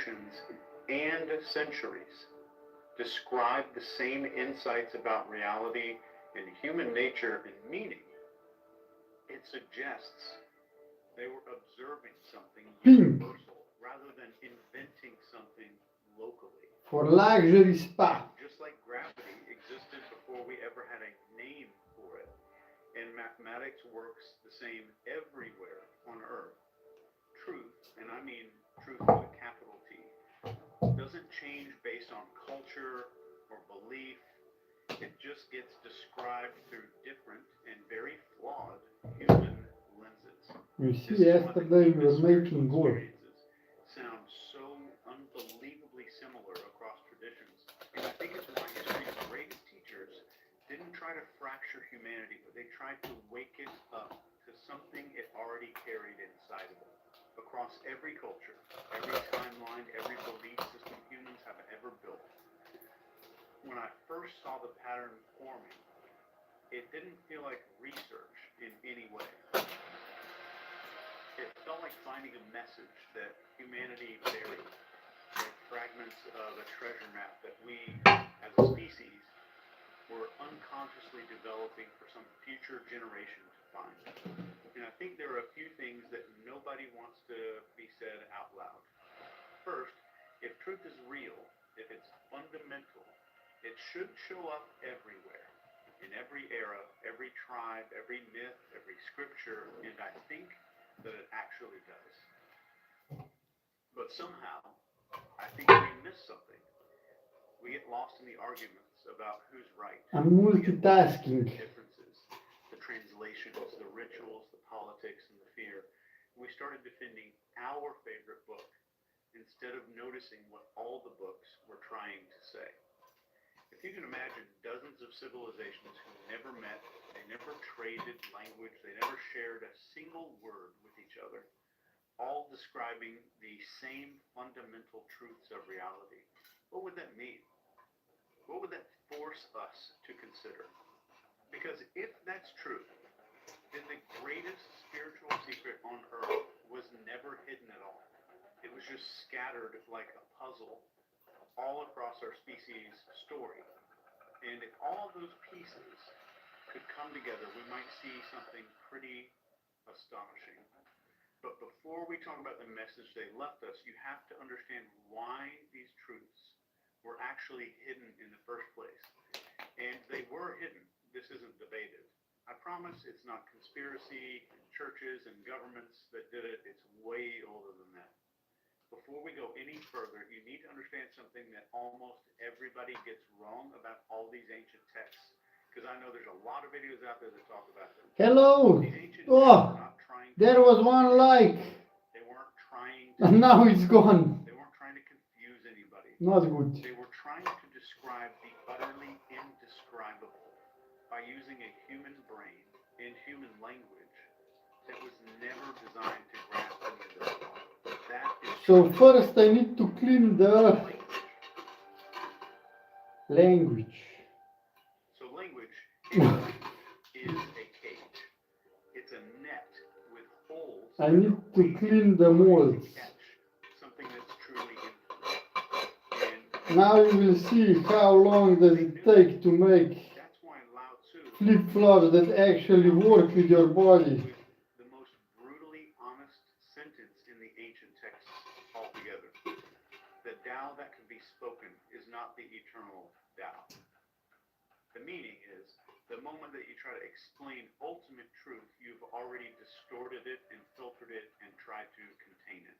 oceans and centuries describe the same insights about reality and human nature and meaning, it suggests they were observing something universal rather than inventing something locally. For luxury spa. Just like gravity existed before we ever had a name for it, and mathematics works the same everywhere on Earth. Truth, and I mean truth with a capital T, doesn't change based on culture or belief. It just gets described through different and very flawed human lenses. You see, yesterday we were making gold. Sound so unbelievably similar across traditions, and I think it's why history's greatest teachers didn't try to fracture humanity, but they tried to wake it up to something it already carried inside of it. Across every culture, every timeline, every belief system humans have ever built. When I first saw the pattern forming, it didn't feel like research in any way. It felt like finding a message that humanity buried, like fragments of a treasure map that we, as a species, were unconsciously developing for some future generation to find. And I think there are a few things that nobody wants to be said out loud. First, if truth is real, if it's fundamental, it should show up everywhere, in every era, every tribe, every myth, every scripture, and I think that it actually does. But somehow, I think we miss something. We get lost in the arguments about who's right. I'm multitasking. Differences, the translations, the rituals, the politics, and the fear. We started defending our favorite book instead of noticing what all the books were trying to say. If you can imagine dozens of civilizations who never met, they never traded language, they never shared a single word with each other, all describing the same fundamental truths of reality, what would that mean? What would that force us to consider? Because if that's true, then the greatest spiritual secret on earth was never hidden at all. It was just scattered like a puzzle all across our species' story. And if all of those pieces could come together, we might see something pretty astonishing. But before we talk about the message they left us, you have to understand why these truths were actually hidden in the first place. And they were hidden. This isn't debated. I promise it's not conspiracy, churches, and governments that did it. It's way older than that. Before we go any further, you need to understand something that almost everybody gets wrong about all these ancient texts. Because I know there's a lot of videos out there that talk about them. Hello! Oh, there was one like. They weren't trying And now it's gone. They weren't trying to confuse anybody. Not good. They were trying to describe the utterly indescribable by using a human brain and human language that was never designed to grasp any of this. So first I need to clean the language. So language is a cage. It's a net with holes. I need to clean the molds. Something that's truly infinite. Now you will see how long does it take to make flip-flops that actually work with your body. The most brutally honest sentence in the ancient texts altogether. The Tao that can be spoken is not the eternal Tao. The meaning is, the moment that you try to explain ultimate truth, you've already distorted it and filtered it and tried to contain it.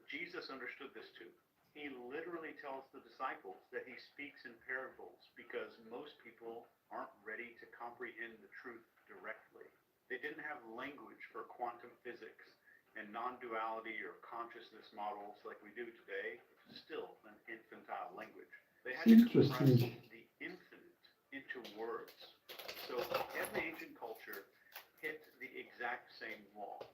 Jesus understood this too. He literally tells the disciples that he speaks in parables because most people aren't ready to comprehend the truth directly. They didn't have language for quantum physics and non-duality or consciousness models like we do today. It's still an infantile language. They had to compress the infinite into words. So every ancient culture hit the exact same wall.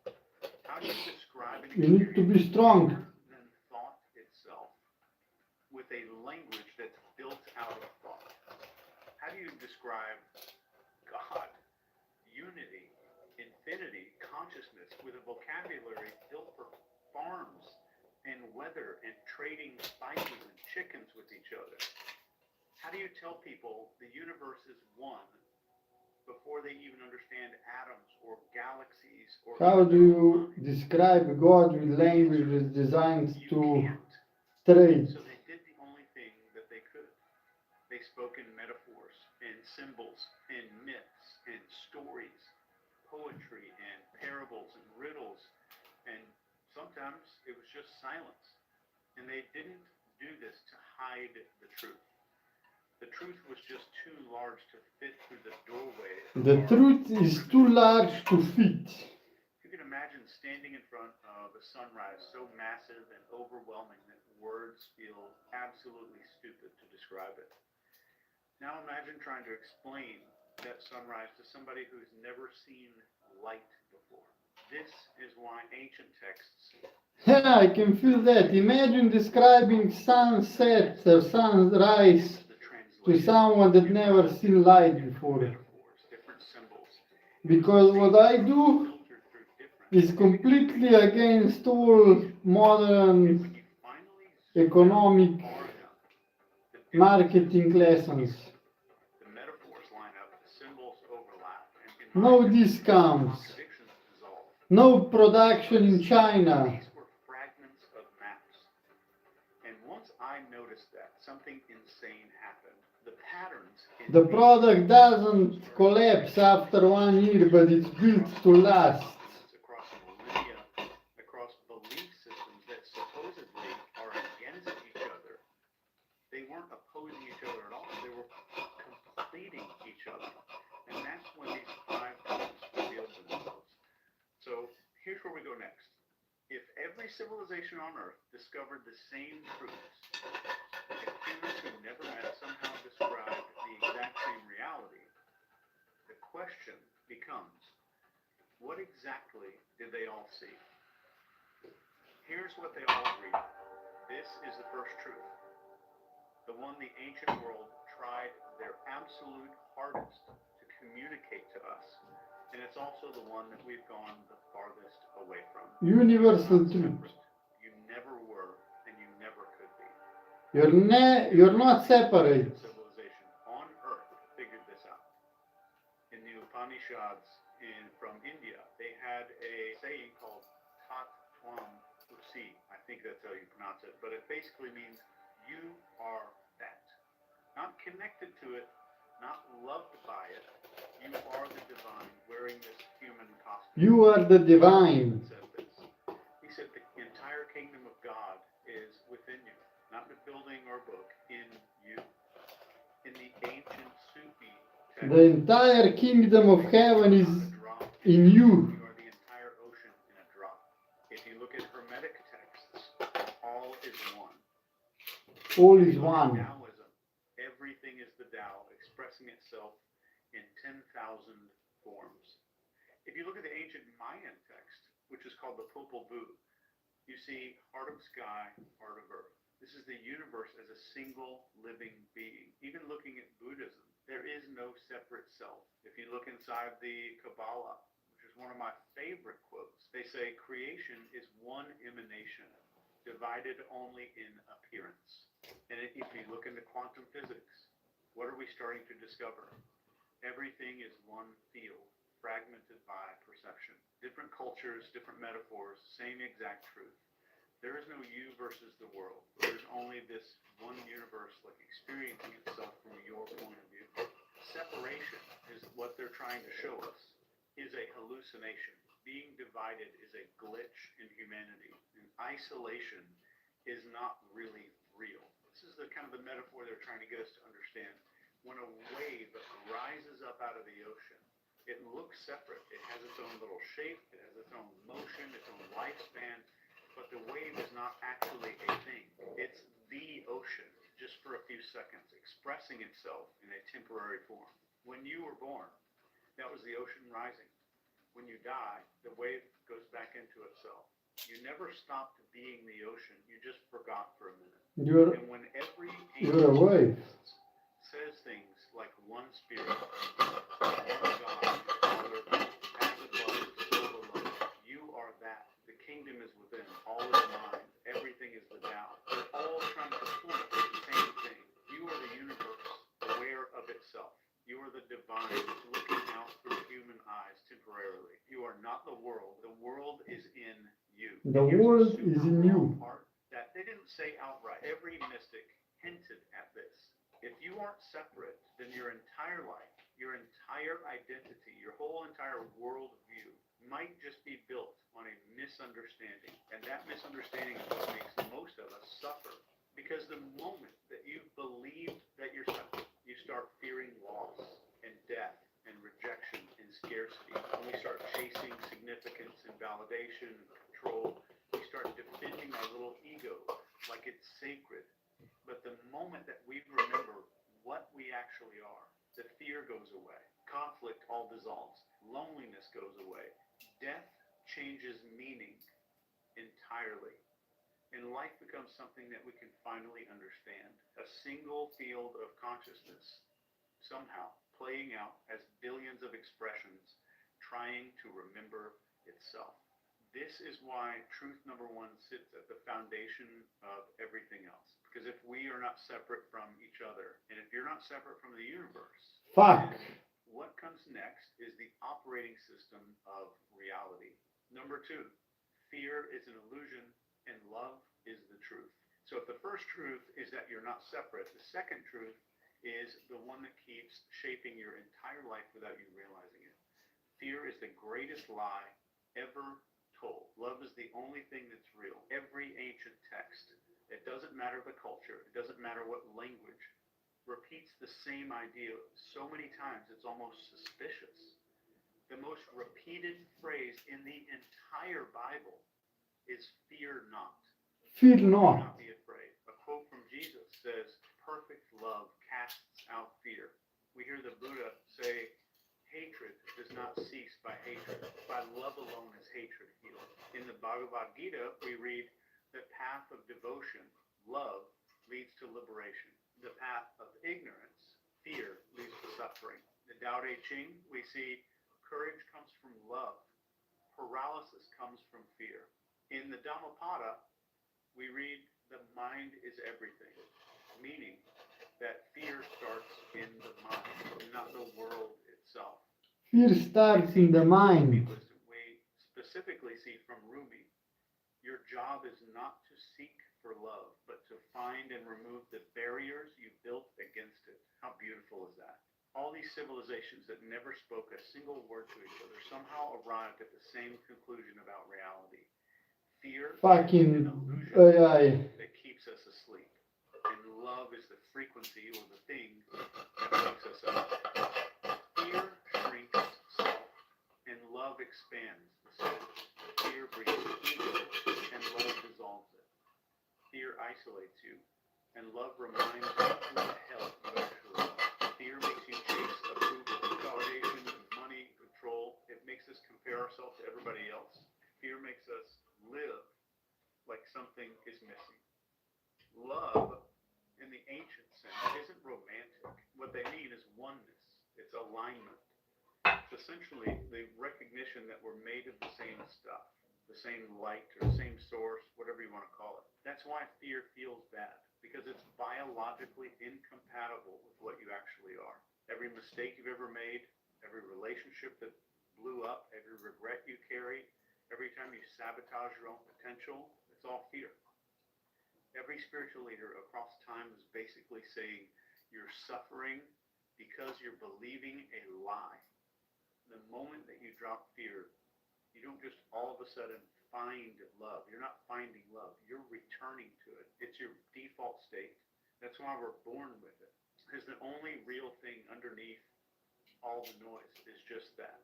How do you describe an experience? You need to be strong. Than thought itself with a language that's built out of thought? How do you describe God, unity, infinity, consciousness with a vocabulary built for farms and weather and trading spices and chickens with each other. How do you tell people the universe is one before they even understand atoms or galaxies or How do even you describe God with languages designed you to can't. trade? So they did the only thing that they could. They spoke in metaphors and symbols and myths and stories, poetry and parables and riddles, and sometimes it was just silence. And they didn't do this to hide the truth. The truth was just too large to fit through the doorway. The truth is too large to fit. You can imagine standing in front of a sunrise so massive and overwhelming that words feel absolutely stupid to describe it. Now imagine trying to explain that sunrise to somebody who's never seen light before. This is why ancient texts Yeah, I can feel that. Imagine describing sunset or sunrise the to translation someone that never seen light before. metaphors, different symbols, Because what I do filtered through different. is completely against all modern When you finally zoom economic out far enough, the differences marketing lessons. the metaphors line up, the symbols overlap, and in No my opinion, discounts. contradictions dissolve. No production in China. These were fragments of maps. And once I noticed that, something insane happened. The patterns in The product doesn't collapse after 1 year, but it's built to last. across millennia, across belief systems that supposedly are against each other. They weren't opposing each other at all. They were completing each other. And that's when these 5 truths revealed themselves. So here's where we go next. If every civilization on Earth discovered the same truths, if humans who never met somehow described the exact same reality, the question becomes, what exactly did they all see? Here's what they all agreed on. This is the first truth. The one the ancient world tried their absolute hardest to communicate to us. And it's also the one that we've gone the farthest away from. Universal You're not truth. separate. You never were, and you never could be. You're not separate. Civilization on Earth figured this out. In the Upanishads from India, they had a saying called Tat Tvam Usi. I think that's how you pronounce it, but it basically means you are that. Not connected to it, not loved by it. You are the divine wearing this human costume. You are the divine. He said the entire kingdom of God is within you, not in a building or book, in you. In the ancient Sufi text, The entire kingdom of heaven is in you. you are the entire ocean in a drop. If you look at Hermetic texts, all is one. All is one. Taoism, everything is the Tao expressing itself in 10,000 forms. If you look at the ancient Mayan text, which is called the Popol Vuh, you see heart of sky, heart of earth. This is the universe as a single living being. Even looking at Buddhism, there is no separate self. If you look inside the Kabbalah, which is one of my favorite quotes, they say creation is one emanation, divided only in appearance. And if you look into quantum physics, what are we starting to discover? Everything is one field, fragmented by perception. Different cultures, different metaphors, same exact truth. There is no you versus the world. There's only this one universe, like experiencing itself from your point of view. Separation is what they're trying to show us, is a hallucination. Being divided is a glitch in humanity. And isolation is not really real. This is the kind of the metaphor they're trying to get us to understand. When a wave rises up out of the ocean, it looks separate. It has its own little shape, it has its own motion, its own lifespan, but the wave is not actually a thing. It's the ocean, just for a few seconds, expressing itself in a temporary form. When you were born, that was the ocean rising. When you die, the wave goes back into itself. You never stopped being the ocean, you just forgot for a minute. And when every You're a wave. says things like one spirit, one God, Father, as above, so below. You are that. The kingdom is within. All is mind. Everything It's looking out through human eyes temporarily. You are not the world. The world is in you. The And here's world the is super in raw you. part that they didn't say outright. Every mystic hinted at this. If you aren't separate, then your entire life, your entire identity, your whole entire worldview might just be built on a misunderstanding. And that misunderstanding is what makes most of us suffer. Because the moment that you believe that you're separate, you start fearing loss and death and rejection and scarcity. When we start chasing significance and validation and control, we start defending our little ego like it's sacred. But the moment that we remember what we actually are, the fear goes away. Conflict all dissolves. Loneliness goes away. Death changes meaning entirely. And life becomes something that we can finally understand. A single field of consciousness, somehow playing out as billions of expressions trying to remember itself. This is why truth number one sits at the foundation of everything else. Because if we are not separate from each other, and if you're not separate from the universe, Fuck. then what comes next is the operating system of reality. Number two, fear is an illusion and love is the truth. So if the first truth is that you're not separate, the second truth is the one that keeps shaping your entire life without you realizing it. Fear is the greatest lie ever told. Love is the only thing that's real. Every ancient text, it doesn't matter the culture, it doesn't matter what language, repeats the same idea so many times it's almost suspicious. The most repeated phrase in the entire Bible is fear not. Fear Do not. not be afraid. A quote from Jesus says, perfect love casts out fear. We hear the Buddha say, hatred does not cease by hatred. By love alone is hatred healed. In the Bhagavad Gita, we read, the path of devotion, love, leads to liberation. The path of ignorance, fear, leads to suffering. The Tao Te Ching, we see courage comes from love. Paralysis comes from fear. In the Dhammapada, we read the mind is everything, meaning that fear starts in the mind, not the world itself. Fear starts in the mind. We specifically see from Rumi, your job is not to seek for love, but to find and remove the barriers you built against it. How beautiful is that? All these civilizations that never spoke a single word to each other somehow arrived at the same conclusion about reality. Fear Fucking is an illusion AI. that keeps us asleep. And love is the frequency or the thing that wakes us up. Fear shrinks self, and love expands the soul. Fear breeds ego, and love dissolves it. Fear isolates you, and love reminds you who the hell you actually are. Fear makes you chase approval, validation, money, control. It makes us compare ourselves to everybody else. Fear makes us live like something is missing. Love, in the ancient sense, isn't romantic. What they mean is oneness. It's alignment. It's essentially the recognition that we're made of the same stuff, the same light or the same source, whatever you want to call it. That's why fear feels bad, because it's biologically incompatible with what you actually are. Every mistake you've ever made, every relationship that blew up, every regret you carry, every time you sabotage your own potential, it's all fear. Every spiritual leader across time is basically saying you're suffering because you're believing a lie. The moment that you drop fear, you don't just all of a sudden find love. You're not finding love. You're returning to it. It's your default state. That's why we're born with it. Because the only real thing underneath all the noise is just that.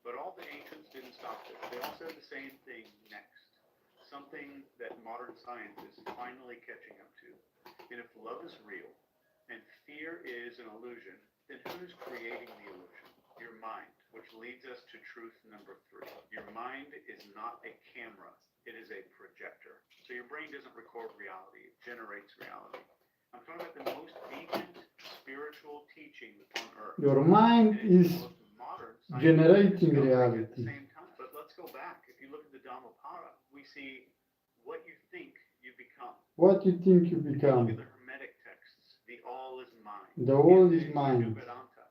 But all the ancients didn't stop there. They all said the same thing next. Something that modern science is finally catching up to. And if love is real and fear is an illusion, then who's creating the illusion? Your mind, which leads us to truth number 3. Your mind is not a camera. It is a projector. So your brain doesn't record reality. It generates reality. I'm talking about the most ancient spiritual teaching on earth. Your mind is generating reality. At the same time. But let's go back. If you look at the Dhammapada, we see what you think you become. What you think you Look at become. the Hermetic texts. The all is mind. The all In is mind. Vedanta,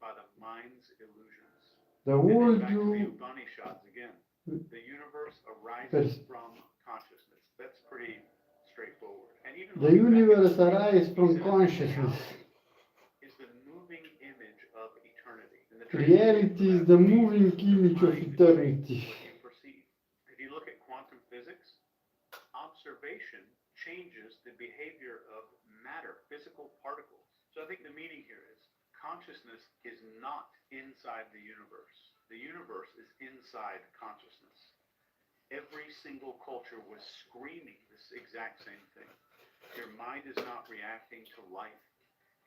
by the mind's illusions. The And then world back to the you Upanishads again. The universe arises from consciousness. That's pretty straightforward. And even the universe arises from he says consciousness. reality is the moving image of eternity. And the Reality is the moving image of eternity. what you perceive. If you look at quantum physics, observation changes the behavior of matter, physical particles. So I think the meaning here is consciousness is not inside the universe. The universe is inside consciousness. Every single culture was screaming this exact same thing. Your mind is not reacting to life.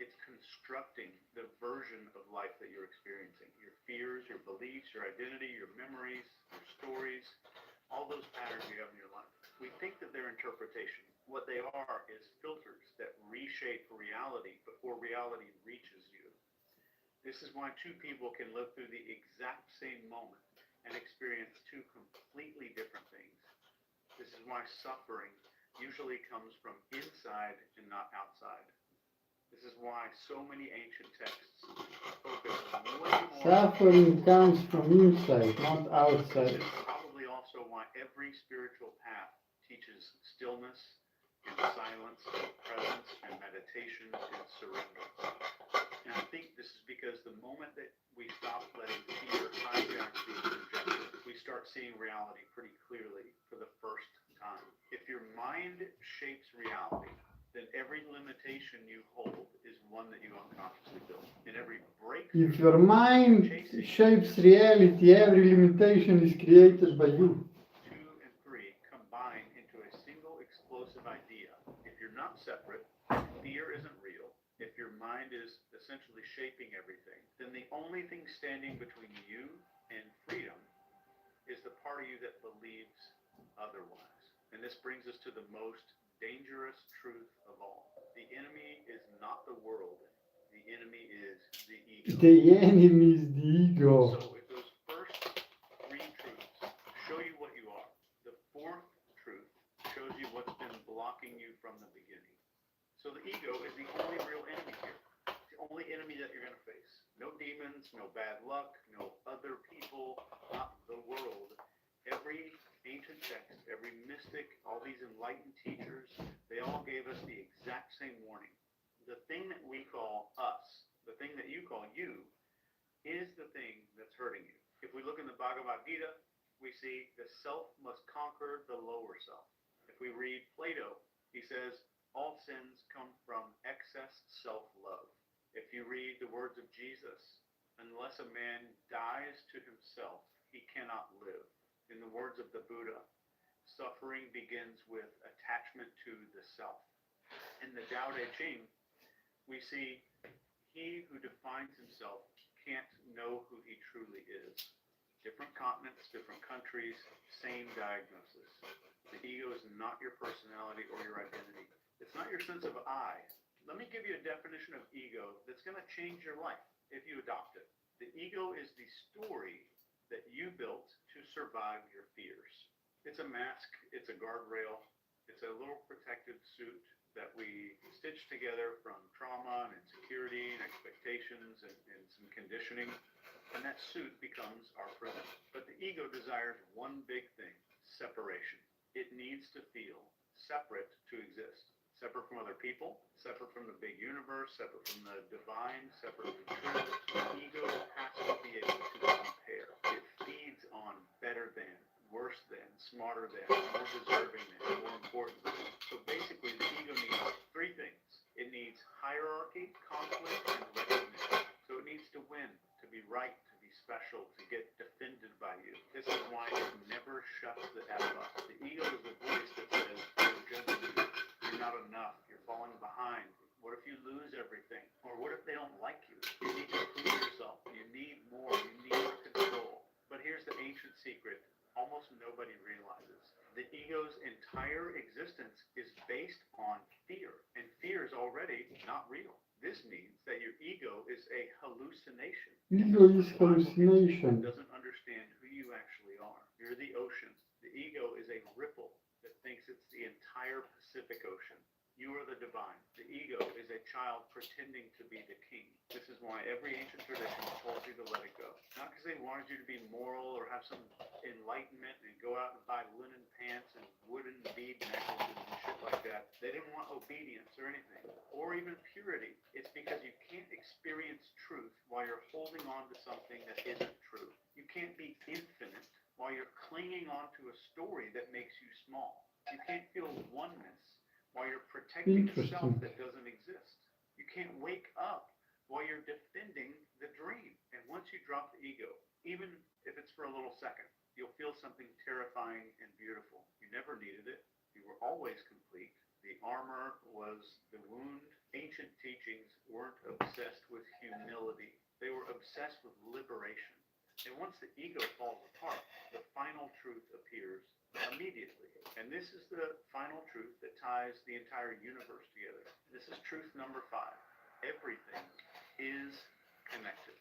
It's constructing the version of life that you're experiencing. Your fears, your beliefs, your identity, your memories, your stories, all those patterns you have in your life. We think that they're interpretation. What they are is filters that reshape reality before reality reaches you. This is why two people can live through the exact same moment and experience two completely different things. This is why suffering usually comes from inside and not outside. This is why so many ancient texts focus way more. Suffering comes from inside, not outside. This is probably also why every spiritual path teaches stillness and silence and presence and meditation and surrender. And I think this is because the moment that we stop letting fear hijack the objective, we start seeing reality pretty clearly for the first time. If your mind shapes reality, then every limitation you hold is one that you unconsciously built. And every breakthrough. If your mind shapes reality, every limitation is created by you. 2 and 3 combine into a single explosive idea. If you're not separate, fear isn't real. If your mind is essentially shaping everything, then the only thing standing between you and freedom is the part of you that believes otherwise. And this brings us to the most dangerous truth of all. The enemy is not the world. The enemy is the ego. The enemy is the ego. So if those first 3 truths show you what you are, the 4th truth shows you what's been blocking you from the beginning. So the ego is the only real enemy here. It's the only enemy that you're going to face. No demons, no bad luck, no other people, not the world. Every ancient text, every mystic, all these enlightened teachers, they all gave us the exact same warning. The thing that we call us, the thing that you call you, is the thing that's hurting you. If we look in the Bhagavad Gita, we see the self must conquer the lower self. If we read Plato, he says, all sins come from excess self-love. If you read the words of Jesus, unless a man dies to himself, he cannot live. In the words of the Buddha, suffering begins with attachment to the self. In the Tao Te Ching, we see he who defines himself can't know who he truly is. Different continents, different countries, same diagnosis. The ego is not your personality or your identity. It's not your sense of I. Let me give you a definition of ego that's going to change your life if you adopt it. The ego is the story that you built to survive your fears. It's a mask, it's a guardrail, it's a little protective suit that we stitch together from trauma and insecurity and expectations and some conditioning. And that suit becomes our prison. But the ego desires one big thing, separation. It needs to feel separate to exist. Separate from other people, separate from the big universe, separate from the divine, separate from truth. The ego has to be able to compare. It feeds on better than, worse than, smarter than, more deserving than, more important than. So basically the ego needs 3 things. It needs hierarchy, conflict, and recognition. So it needs to win, to be right, to be special, to get defended by you. This is why it never shuts the F up. The ego is the voice that says, you're judging you. You're not enough. You're falling behind. What if you lose everything? Or what if they don't like you? You need to prove yourself. You need more. You need more control. But here's the ancient secret almost nobody realizes. The ego's entire existence is based on fear. And fear is already not real. This means that your ego is a hallucination. Ego is hallucination. It doesn't understand who you actually are. You're the ocean. The ego is a ripple that thinks it's the entire Pacific Ocean. You are the divine. The ego is a child pretending to be the king. This is why every ancient tradition told you to let it go. Not because they wanted you to be moral or have some enlightenment and go out and buy linen pants and wooden bead necklaces and shit like that. They didn't want obedience or anything, or even purity. It's because you can't experience truth while you're holding on to something that isn't true. You can't be infinite while you're clinging on to a story that makes you small. You can't feel oneness while you're protecting self that doesn't exist. You can't wake up while you're defending the dream. And once you drop the ego, even if it's for a little second, you'll feel something terrifying and beautiful. You never needed it. You were always complete. The armor was the wound. Ancient teachings weren't obsessed with humility. They were obsessed with liberation. And once the ego falls apart, the final truth appears immediately. And this is the final truth that ties the entire universe together. This is truth number 5. Everything is connected.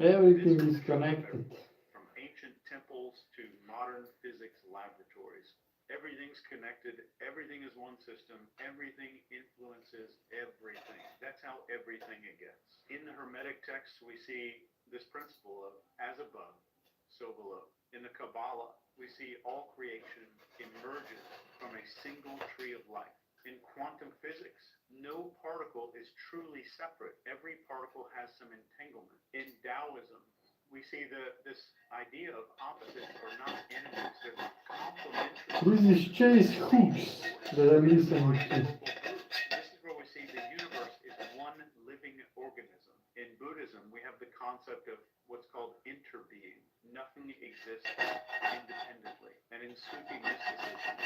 Everything is connected. From ancient temples to modern physics laboratories. Everything's connected. Everything is one system. Everything influences everything. That's how everything it gets. In the Hermetic texts, we see this principle of as above, so below. In the Kabbalah, we see all creation emerges from a single tree of life. In quantum physics, no particle is truly separate. Every particle has some entanglement. In Taoism, we see this idea of opposites are not enemies, they're complementary. Through these chase hooks that I'm listening to. This is where we see the universe is one living organism. In Buddhism, we have the concept of what's called interbeing. Nothing exists independently. And in Sufi mysticism,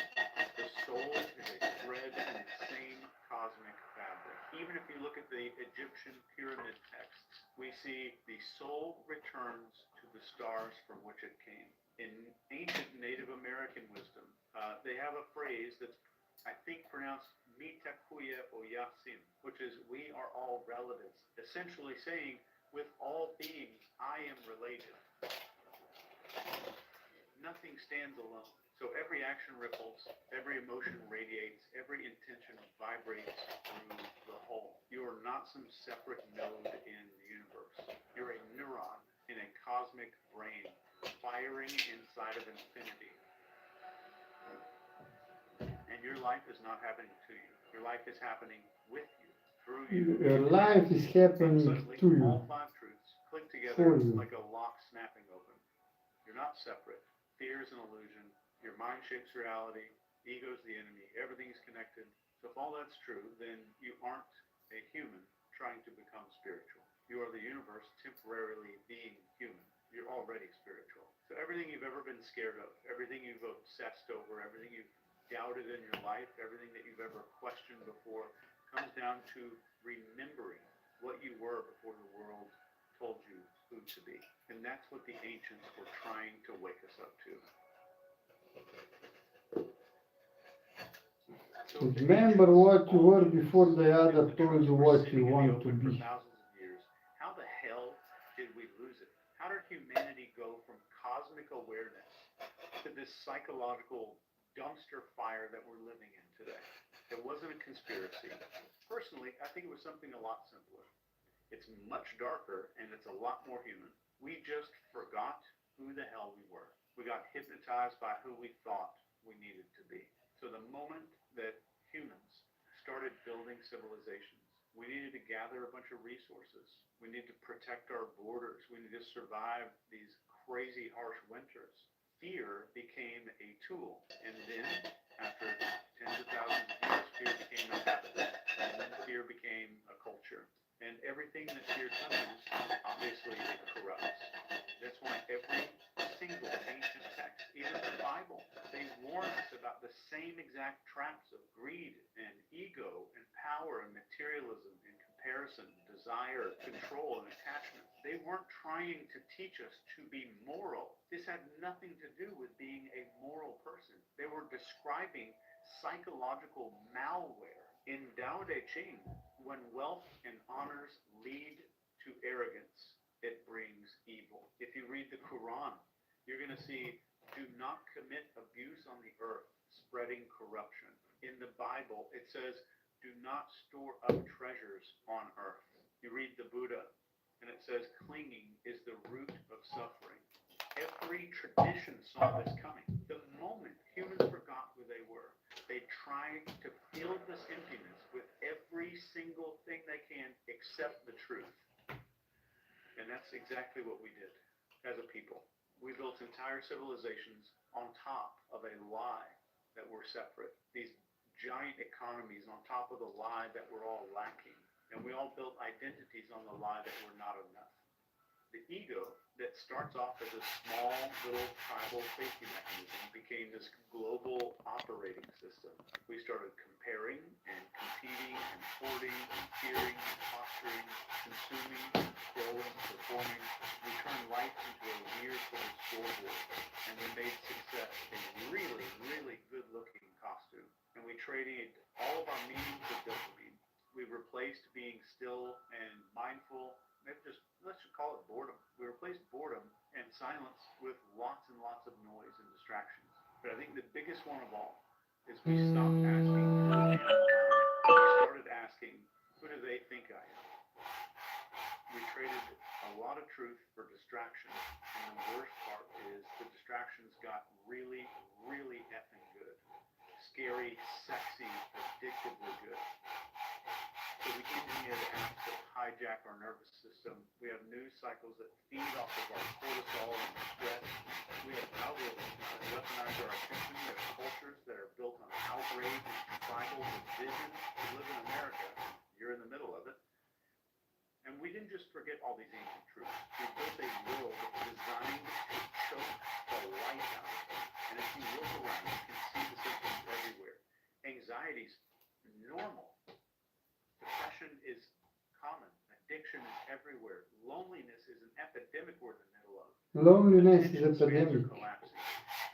the soul is a thread in the same cosmic fabric. Even if you look at the Egyptian pyramid texts, we see the soul returns to the stars from which it came. In ancient Native American wisdom, they have a phrase that's, I think, pronounced Mitakuye Oyasin, which is we are all relatives, essentially saying, with all beings, I am related. Nothing stands alone. So every action ripples, every emotion radiates, every intention vibrates through the whole. You are not some separate node in the universe. You're a neuron in a cosmic brain firing inside of infinity. And your life is not happening to you. Your life is happening with you, through you. Your life is happening to you. All 5 truths click together like a lock snapping open. You're not separate. Fear is an illusion. Your mind shapes reality. Ego is the enemy. Everything's connected. So if all that's true, then you aren't a human trying to become spiritual. You are the universe temporarily being human. You're already spiritual. So everything you've ever been scared of, everything you've obsessed over, everything you've doubted in your life, everything that you've ever questioned before, comes down to remembering what you were before the world told you who to be. And that's what the ancients were trying to wake us up to. So remember what you were before the other told you what you want to be. For thousands of years, how the hell did we lose it? How did humanity go from cosmic awareness to this psychological dumpster fire that we're living in today? It wasn't a conspiracy. Personally, I think it was something a lot simpler. It's much darker and it's a lot more human. We just forgot who the hell we were. We got hypnotized by who we thought we needed to be. So the moment that humans started building civilizations, we needed to gather a bunch of resources. We need to protect our borders. We need to survive these crazy harsh winters. Fear became a tool. And then, after tens of thousands of years, fear became a habit. And then fear became a culture. And everything that fear touches, obviously it corrupts. That's why every single ancient text, even the Bible, they warn us about the same exact traps of greed and ego and power and materialism and comparison, desire, control, and attachment. They weren't trying to teach us to be moral. This had nothing to do with being a moral person. They were describing psychological malware. In Tao Te Ching, when wealth and honors lead to arrogance, it brings evil. If you read the Quran, you're going to see, do not commit abuse on the earth, spreading corruption. In the Bible, it says, do not store up treasures on earth. You read the Buddha, and it says clinging is the root of suffering. Every tradition saw this coming. The moment humans forgot who they were, they tried to fill this emptiness with every single thing they can except the truth. And that's exactly what we did as a people. We built entire civilizations on top of a lie that we're separate. These giant economies on top of the lie that we're all lacking. And we all built identities on the lie that we're not enough. The ego that starts off as a small little tribal safety mechanism became this global operating system. We started comparing and competing and hoarding and fearing and posturing, consuming, scrolling, performing. We turned life into a weird little scoreboard, and we made success a really, really good-looking costume. And we traded all of our meaning for dopamine. We replaced being still and mindful, maybe let's just call it boredom. We replaced boredom and silence with lots and lots of noise and distractions. But I think the biggest one of all is we stopped asking who am I? We started asking, who do they think I am? We traded a lot of truth for distraction, and the worst part is the distractions got really, really effing good. Scary, sexy, addictively good. So we engineered apps that hijack our nervous system. We have news cycles that feed off of our cortisol and stress. We have algorithms that weaponize our attention. We have cultures that are built on outrage and tribal division. We live in America. You're in the middle of it. And we didn't just forget all these ancient truths. We built a world designed to choke the life out of it. And if you look around, you can see the symptoms everywhere. Anxiety's normal. Depression is common. Addiction is everywhere. Loneliness is an epidemic we're in the middle of. Loneliness is Attention spans are epidemic. collapsing.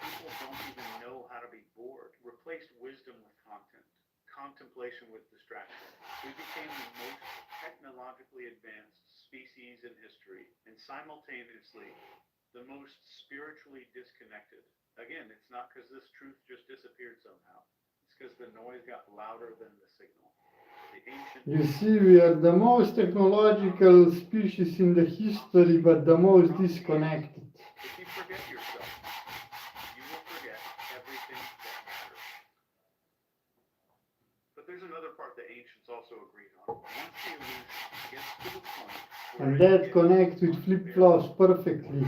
People don't even know how to be bored. Replaced wisdom with content. Contemplation with distraction. We became the most technologically advanced species in history, and simultaneously the most spiritually disconnected. Again, it's not because this truth just disappeared somehow. It's because the noise got louder than the signal. You see, we are the most technological species in the history, but the most disconnected. If you forget yourself, you will forget everything that matters. But there's another part that ancients also agreed on. Once the illusion gets to the point where And that connects with flip-flops perfectly.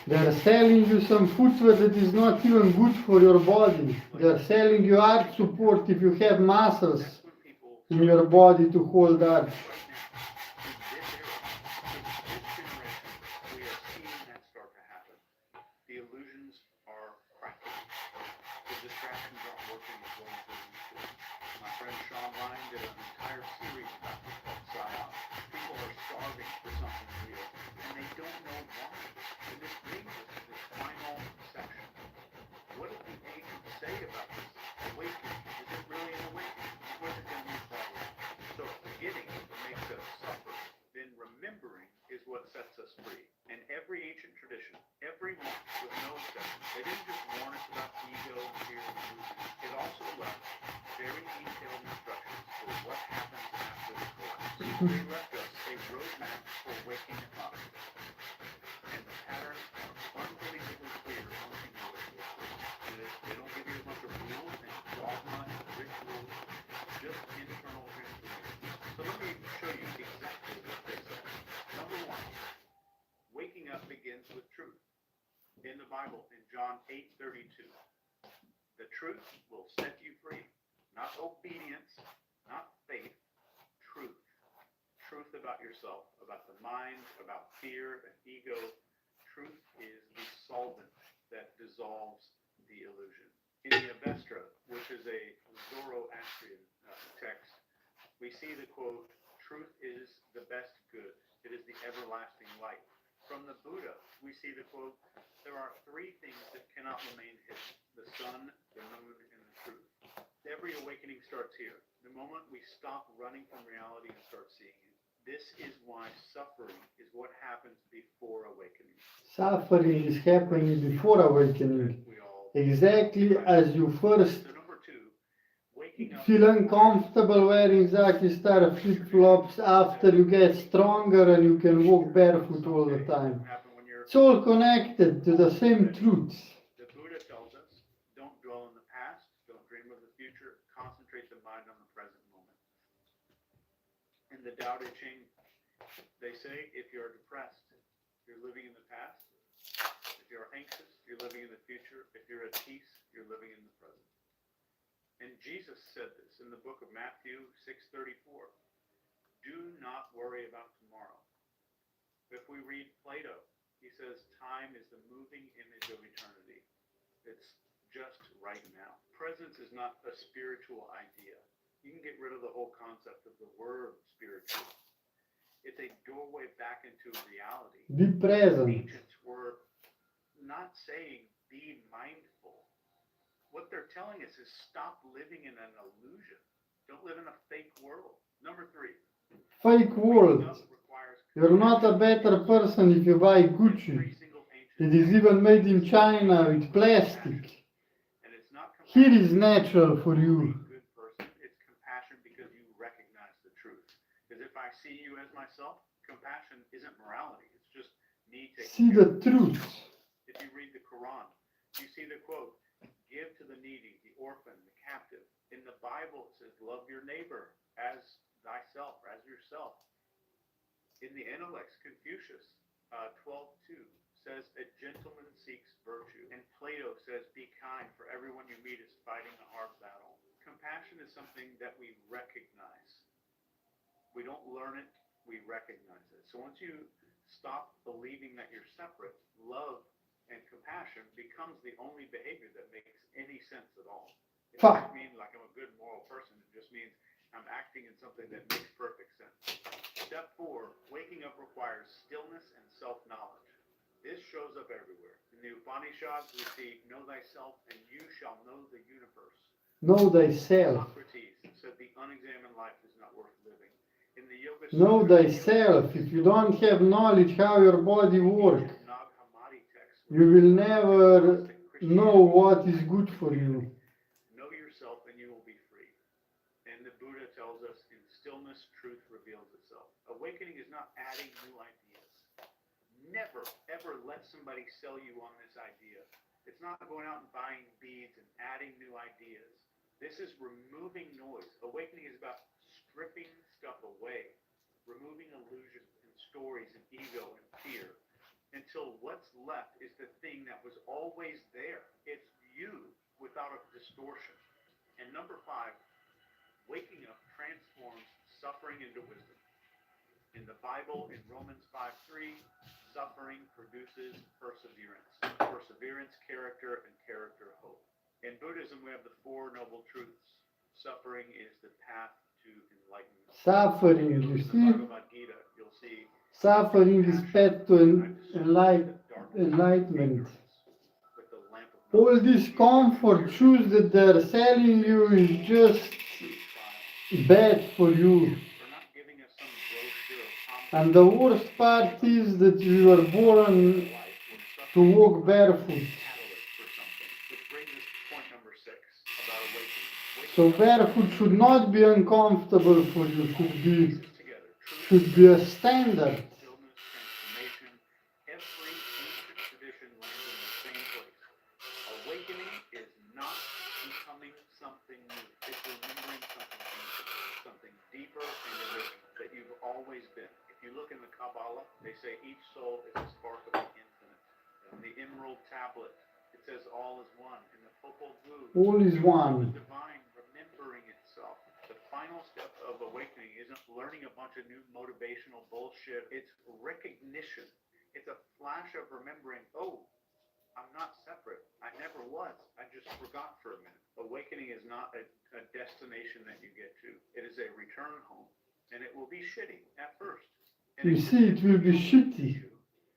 They're selling you some footwear that is not even good for your body. They're selling you arch support if you have muscles in your body to hold arch. The illusions are cracking. The distractions aren't working as well as they used to. My friend Sean Ryan did an entire series about this called PSYOP. People are starving for something real, and they don't know why. And this brings us to this final section. What did the ancients say about this awakening? Is it really an awakening? What is it going to be following? So forgetting makes us suffer. Then remembering is what sets us free. And every ancient tradition, every one, with no exception, they didn't just warn us about ego, fear, and movement. It also left very detailed instructions for what happens after the collapse. They left us a roadmap for waking up. And the patterns are unbelievably clear once you know it. They don't give you a bunch of rules and dogma and rituals, just internal transformation. So let me show you exactly what they said. Number one, waking up begins with truth. In the Bible, in John 8:32, the truth will set you free. Not obedience, not faith, truth. Truth about yourself, about the mind, about fear and ego. Truth is the solvent that dissolves the illusion. In the Avestra, which is a Zoroastrian text, we see the quote, truth is the best good. It is the everlasting light. From the Buddha, we see the quote, there are three things that cannot remain hidden, the sun, the moon, and the truth. Every awakening starts here. The moment we stop running from reality and start seeing it. This is why suffering is what happens before awakening. Suffering is happening before awakening. Exactly as you first waking up feel uncomfortable wearing exactly star flip-flops after you get stronger and you can walk barefoot all the time. happen when you're It's all connected to the same truths. The Buddha tells us, don't dwell in the past, don't dream of the future, concentrate the mind on the present moment. In the Tao Te Ching, they say if you're depressed, you're living in the past. If you're anxious, you're living in the future. If you're at peace, you're living in the present. And Jesus said this in the book of Matthew 6:34. Do not worry about tomorrow. If we read Plato, he says time is the moving image of eternity. It's just right now. Presence is not a spiritual idea. You can get rid of the whole concept of the word spiritual. It's a doorway back into reality. Be present. Ancients were not saying be mindful. What they're telling us is stop living in an illusion. Don't live in a fake world. Number 3. Fake world. You're not a better person if you buy Gucci. It is even made in China with plastic. Here is natural for you. Good person. It's compassion because you recognize the truth. Because if I see you as myself, compassion isn't morality. It's just me taking See care the of truth. If you read the Quran, you see the quote, give to the needy, the orphan, the captive. In the Bible, it says, love your neighbor as thyself, or as yourself. In the Intellects, Confucius 12:2 says, a gentleman seeks virtue. And Plato says, be kind, for everyone you meet is fighting a hard battle. Compassion is something that we recognize. We don't learn it, we recognize it. So once you stop believing that you're separate, love and compassion becomes the only behavior that makes any sense at all. It doesn't mean like I'm a good moral person. It just means I'm acting in something that makes perfect sense. Step 4, waking up requires stillness and self-knowledge. This shows up everywhere. In the Upanishads, we see, know thyself and you shall know the universe. Know thyself. Socrates said the unexamined life is not worth living. In the Yoga Know Sutras, thyself. If you don't have knowledge how your body works, you will never know what is good for you. Know yourself and you will be free. And the Buddha tells us, in stillness, truth reveals itself. Awakening is not adding new ideas. Never, ever let somebody sell you on this idea. It's not going out and buying beads and adding new ideas. This is removing noise. Awakening is about stripping stuff away, removing illusions and stories and ego and fear, until what's left is the thing that was always there. It's you without a distortion. And number 5, waking up transforms suffering into wisdom. In the Bible, in Romans 5:3, suffering produces perseverance. Perseverance, character, and character, hope. In Buddhism, we have the 4 noble truths. Suffering is the path to enlightenment. Suffering, you In the see? Bhagavad Gita, you'll see Suffering is path to enlightenment. with the lamp of All knowledge. this comfort shoes that they're selling you is just bad for you. They're not giving us some brochure of And the worst part is that you were born to walk barefoot. catalyst for something. Which brings us to point number 6 about awakening. So barefoot should not be uncomfortable for you, should be a standard. Stillness, transformation. Every ancient tradition lands in the same place. Awakening is not becoming something new. It's remembering something ancient, something deeper and original that you've always been. If you look in the Kabbalah, they say each soul is a spark of the infinite. In the Emerald Tablet, it says all is one. In the Popol Vuh, All is one. the divine remembering itself. The final step of awakening isn't learning a bunch of new motivational bullshit. It's recognition. It's a flash of remembering, oh, I'm not separate. I never was. I just forgot for a minute. Awakening is not a destination that you get to. It is a return home. And it will be shitty at first. And You see, it will be shitty.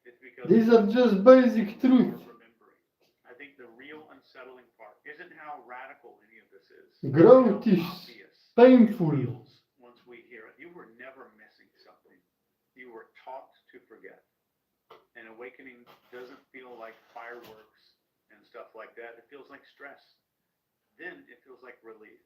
It's because These are just basic truths. remembering. I think the real unsettling part isn't how radical any of this is. Growth is painful. It feels once we hear it. You were never missing something. You were taught to forget. And awakening doesn't feel like fireworks and stuff like that. It feels like stress. Then it feels like relief.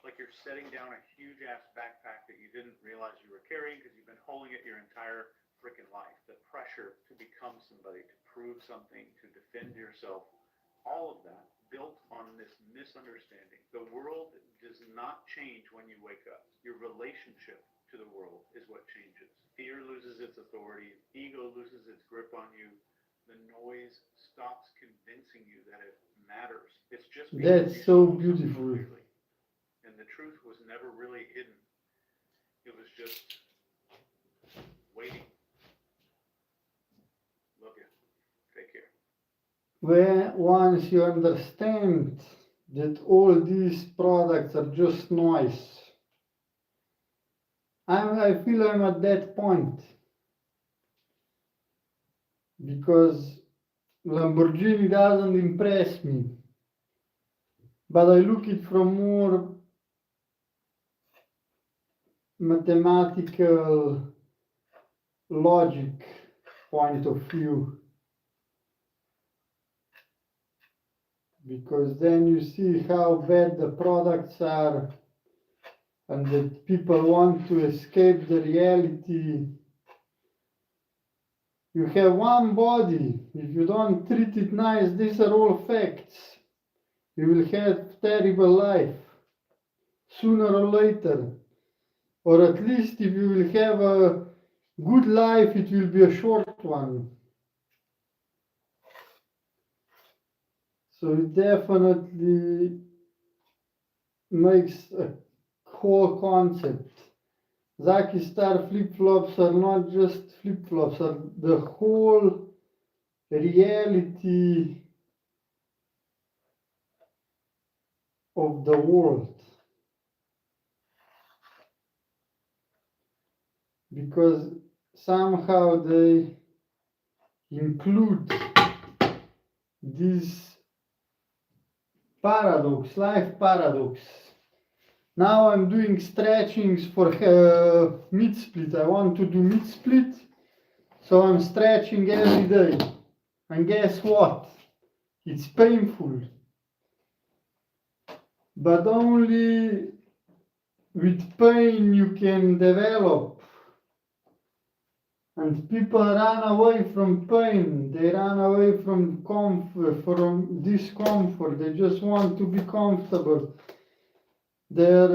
like you're setting down a huge ass backpack that you didn't realize you were carrying because you've been holding it your entire freaking life. The pressure to become somebody, to prove something, to defend yourself, all of that built on this misunderstanding. The world does not change when you wake up. Your relationship to the world is what changes. Fear loses its authority, ego loses its grip on you. The noise stops convincing you that it matters. It's just That's so beautiful. clearly. And the truth was never really hidden. It was just waiting. Love you. Take care. When once you understand that all these products are just noise, I feel I'm at that point. Because Lamborghini doesn't impress me. But I look it from more mathematical logic point of view. Because then you see how bad the products are and that people want to escape the reality. You have one body. If you don't treat it nice, these are all facts. You will have terrible life sooner or later. Or at least if you will have a good life, it will be a short one. So it definitely makes a whole concept. Zaki Star flip-flops are not just flip-flops, are the whole reality of the world. Because somehow they include this paradox, life paradox. Now I'm doing stretchings for mid split. I want to do mid split, so I'm stretching every day. And guess what? It's painful. But only with pain you can develop. And people run away from pain. They run away from comfort, from discomfort. They just want to be comfortable. They're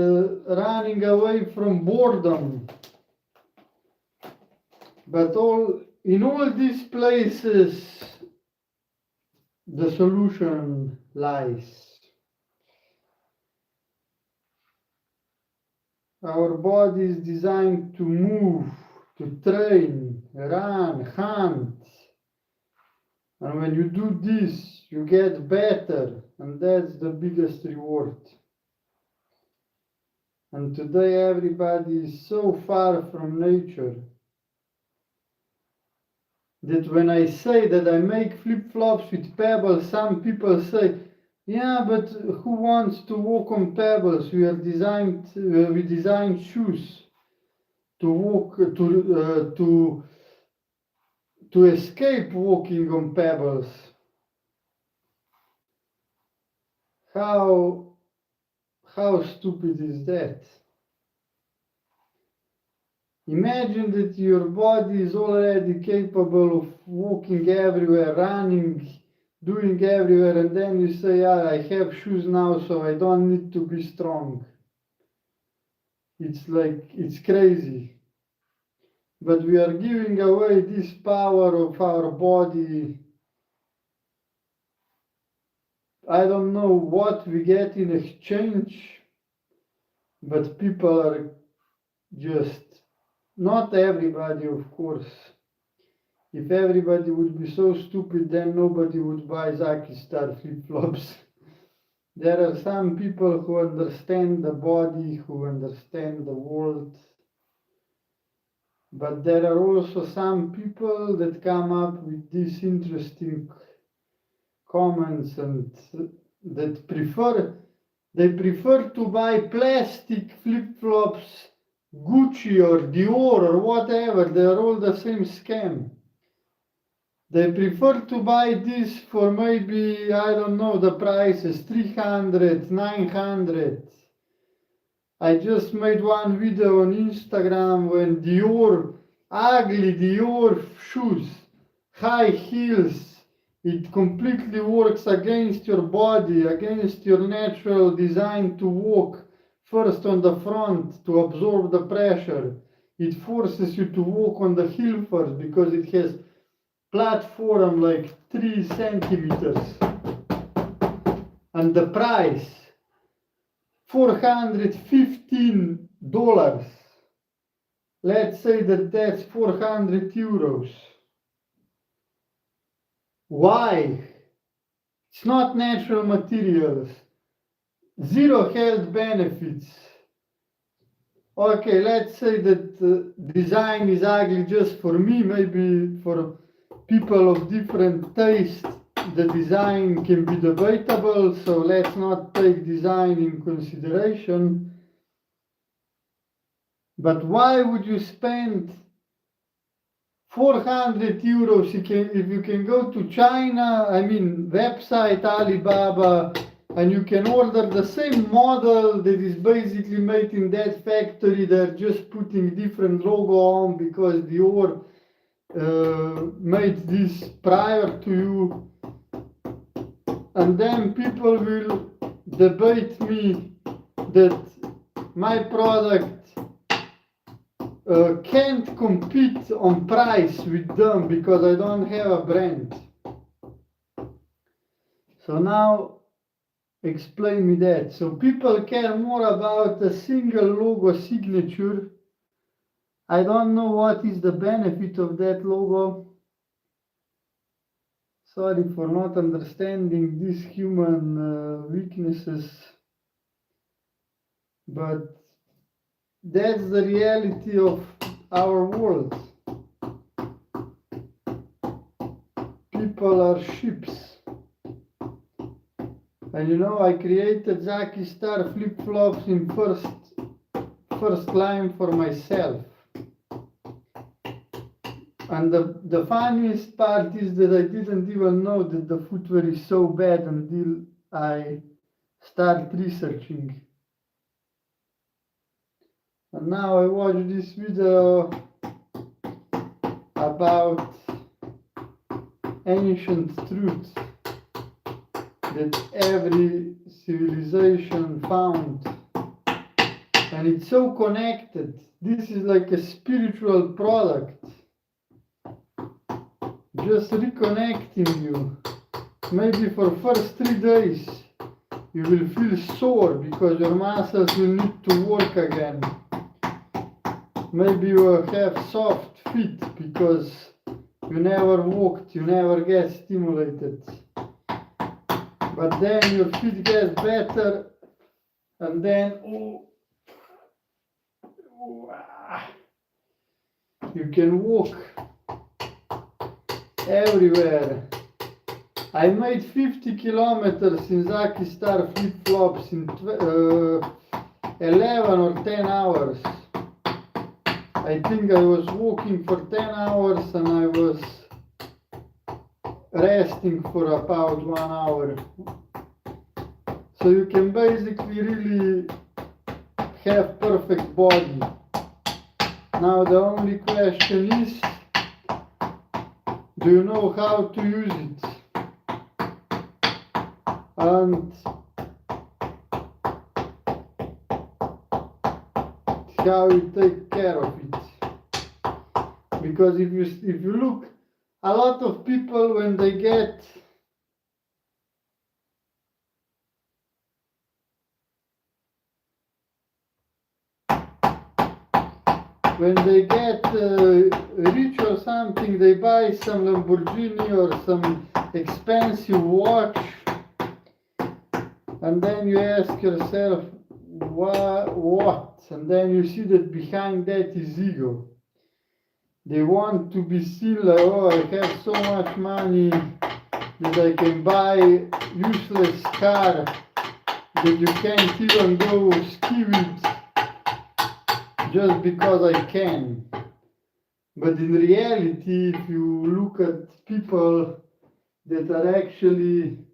running away from boredom. But in all these places, the solution lies. Our body is designed to move, to train, run, hunt. And when you do this, you get better, and that's the biggest reward. And today everybody is so far from nature that when I say that I make flip-flops with pebbles, some people say, yeah, but who wants to walk on pebbles? We designed shoes to walk, to escape walking on pebbles. How stupid is that? Imagine that your body is already capable of walking everywhere, running, doing everywhere, and then you say, I have shoes now, so I don't need to be strong. It's crazy. But we are giving away this power of our body. I don't know what we get in exchange, but people are just, not everybody, of course. If everybody would be so stupid, then nobody would buy Zaki Star flip-flops. There are some people who understand the body, who understand the world. But there are also some people that come up with these interesting comments and that they prefer to buy plastic flip-flops, Gucci or Dior or whatever. They are all the same scam. They prefer to buy this for maybe, I don't know, the price is 300, 900. I just made one video on Instagram when ugly Dior shoes, high heels, it completely works against your body, against your natural design to walk first on the front to absorb the pressure. It forces you to walk on the heel first because it has platform like 3 centimeters. And the price, $415. Let's say that that's 400 euros. Why? It's not natural materials. Zero health benefits. Okay, let's say that design is ugly just for me, maybe for people of different taste the design can be debatable, so let's not take design in consideration. But why would you spend 400 euros if you can go to China, website Alibaba, and you can order the same model that is basically made in that factory. They're just putting different logo on because Dior made this prior to you. And then people will debate me that my product can't compete on price with them because I don't have a brand. So now explain me that. So people care more about a single logo signature. I don't know what is the benefit of that logo. Sorry for not understanding these human weaknesses, but that's the reality of our world. People are sheeps. And I created Zaki Star flip-flops in first line for myself. And the funniest part is that I didn't even know that the footwear is so bad until I start researching. And now I watched this video about ancient truths that every civilization found. And it's so connected. This is like a spiritual product. Just reconnecting you. Maybe for first 3 days you will feel sore because your muscles will need to work again. Maybe you will have soft feet because you never walked, you never get stimulated. But then your feet get better and then you can walk everywhere. I made 50 kilometers in Zaki Star flip-flops in 11 or 10 hours. I think I was walking for 10 hours and I was resting for about 1 hour. So you can basically really have perfect body. Now the only question is, do you know how to use it? And how you take care of it. Because if you look, a lot of people when they get rich or something, they buy some Lamborghini or some expensive watch, and then you ask yourself, what? And then you see that behind that is ego. They want to be seen like, oh, I have so much money that I can buy useless car that you can't even go ski with just because I can. But in reality, if you look at people that are actually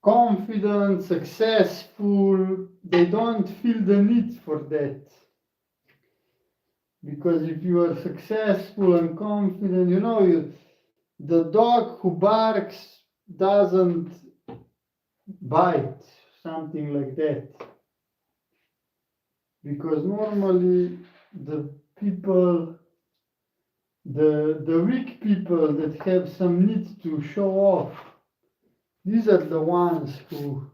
confident, successful, they don't feel the need for that. Because if you are successful and confident, the dog who barks doesn't bite, something like that. Because normally the people, the weak people that have some need to show off, these are the ones who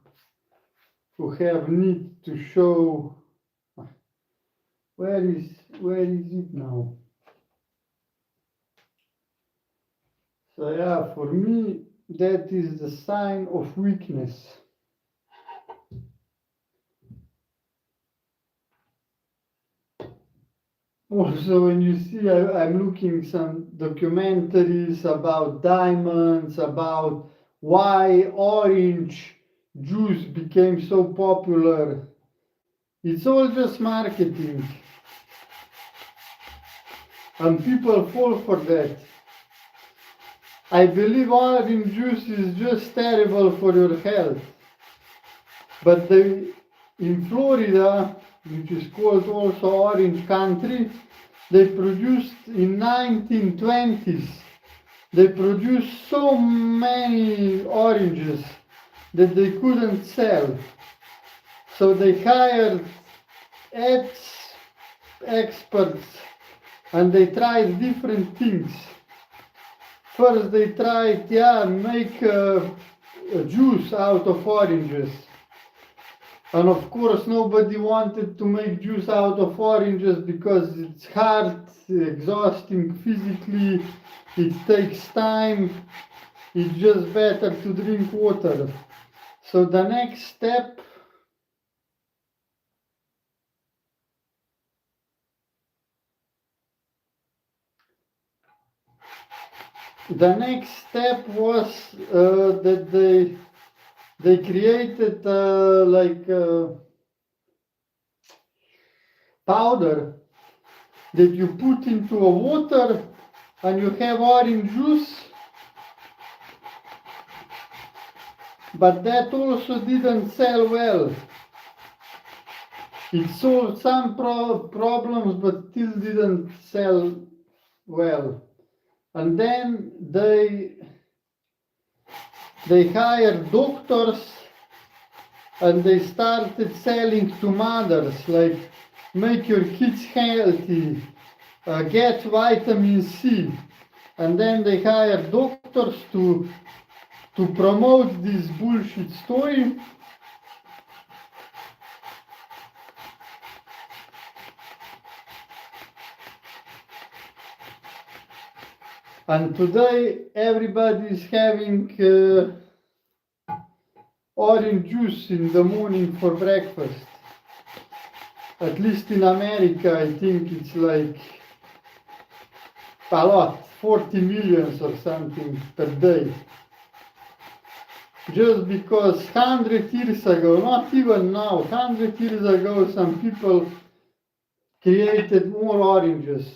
have need to show. Where is it now? So yeah, for me that is the sign of weakness. Also, when you see, I'm looking some documentaries about diamonds, about why orange juice became so popular. It's all just marketing. And people fall for that. I believe orange juice is just terrible for your health. But in Florida, which is called also Orange Country, they produced in 1920s. They produced so many oranges that they couldn't sell. So they hired experts and they tried different things. First they tried, make a juice out of oranges. And of course nobody wanted to make juice out of oranges because it's hard, exhausting physically, it takes time, it's just better to drink water. So the next step was that they created powder that you put into a water and you have orange juice. But that also didn't sell well. It solved some problems but still didn't sell well. And then they hired doctors and they started selling to mothers, like, make your kids healthy, get vitamin C. And then they hired doctors to promote this bullshit story. And today everybody is having orange juice in the morning for breakfast. At least in America, I think it's like a lot, 40 million or something per day. Just because 100 years ago, not even now, 100 years ago, some people created more oranges.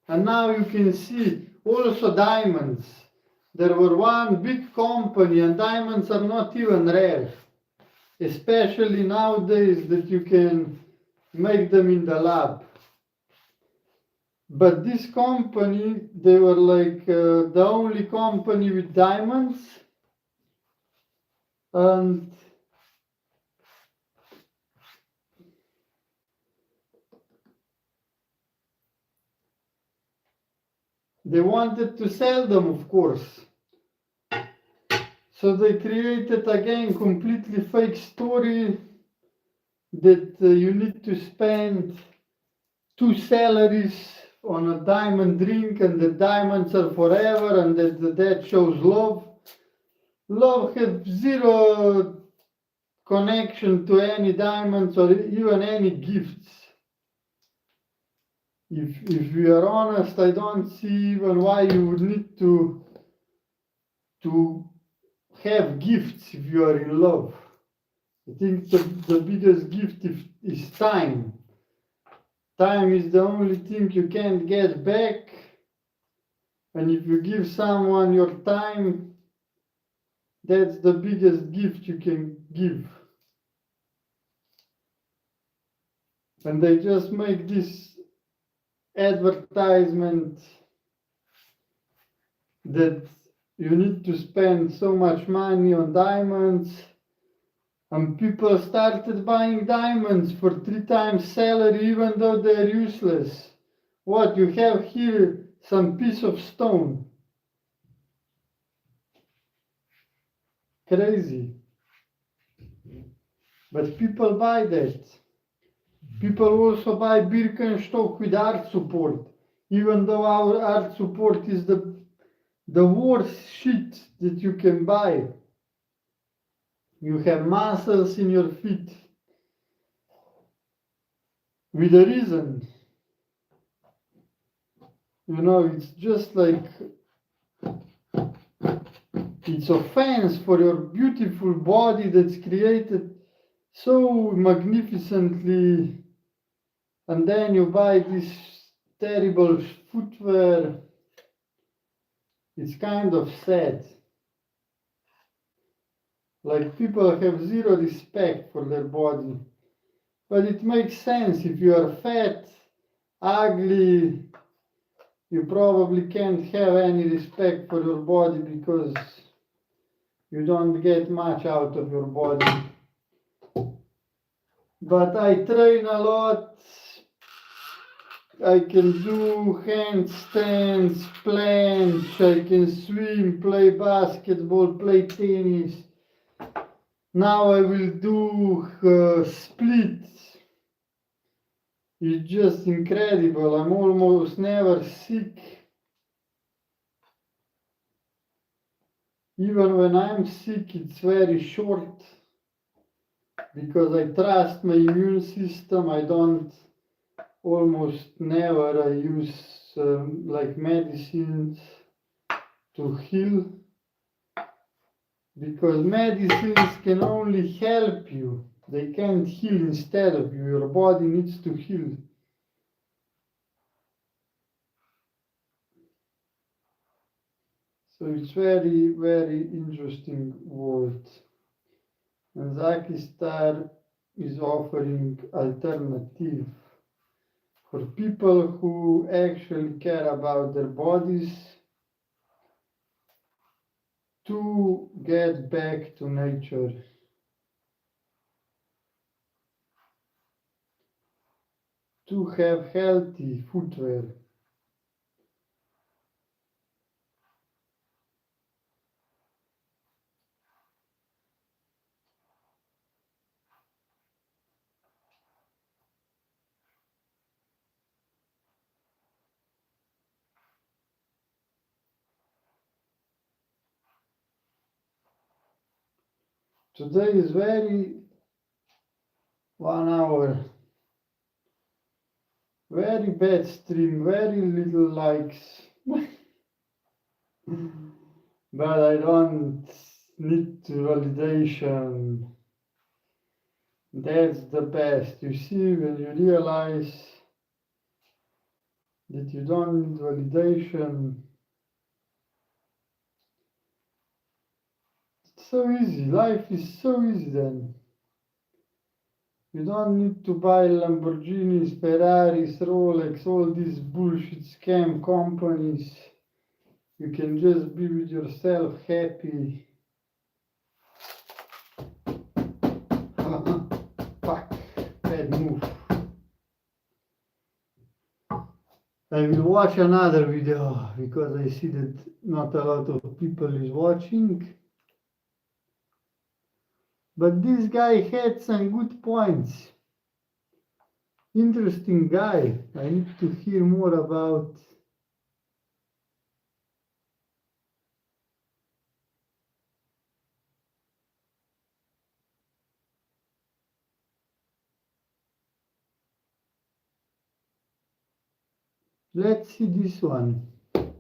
And now you can see also diamonds. There were one big company and diamonds are not even rare. Especially nowadays that you can make them in the lab. But this company, they were like the only company with diamonds. And they wanted to sell them, of course. So they created again completely fake story that you need to spend 2 salaries on a diamond ring and the diamonds are forever and that shows love. Love had zero connection to any diamonds or even any gifts. If we are honest, I don't see even why you would need to have gifts if you are in love. I think the biggest gift is time. Time is the only thing you can't get back. And if you give someone your time, That's the biggest gift you can give. And they just make this advertisement that you need to spend so much money on diamonds, and people started buying diamonds for 3 times salary even though they're useless. What you have here, some piece of stone. Crazy. But people buy that. People also buy Birkenstock with art support, even though our art support is the worst shit that you can buy. You have muscles in your feet with a reason. You know, it's just like it's offense for your beautiful body that's created so magnificently, and then you buy this terrible footwear. It's kind of sad. Like, people have zero respect for their body. But it makes sense. If you are fat, ugly, you probably can't have any respect for your body because you don't get much out of your body. But I train a lot. I can do handstands, planche, I can swim, play basketball, play tennis. Now I will do splits. It's just incredible. I'm almost never sick. Even when I'm sick, it's very short because I trust my immune system. I don't, almost never I use like medicines to heal, because medicines can only help you. They can't heal instead of you. Your body needs to heal. So it's very, very interesting world. And Zaki Star is offering alternative for people who actually care about their bodies to get back to nature. To have healthy footwear. Today is very 1 hour. Very bad stream, very little likes. But I don't need to validation. That's the best. You see, when you realize that you don't need validation, it's so easy. Life is so easy then. You don't need to buy Lamborghinis, Ferraris, Rolex, all these bullshit scam companies. You can just be with yourself, happy. Fuck, bad move. I will watch another video because I see that not a lot of people is watching. But this guy had some good points. Interesting guy. I need to hear more about. Let's see this one. Today's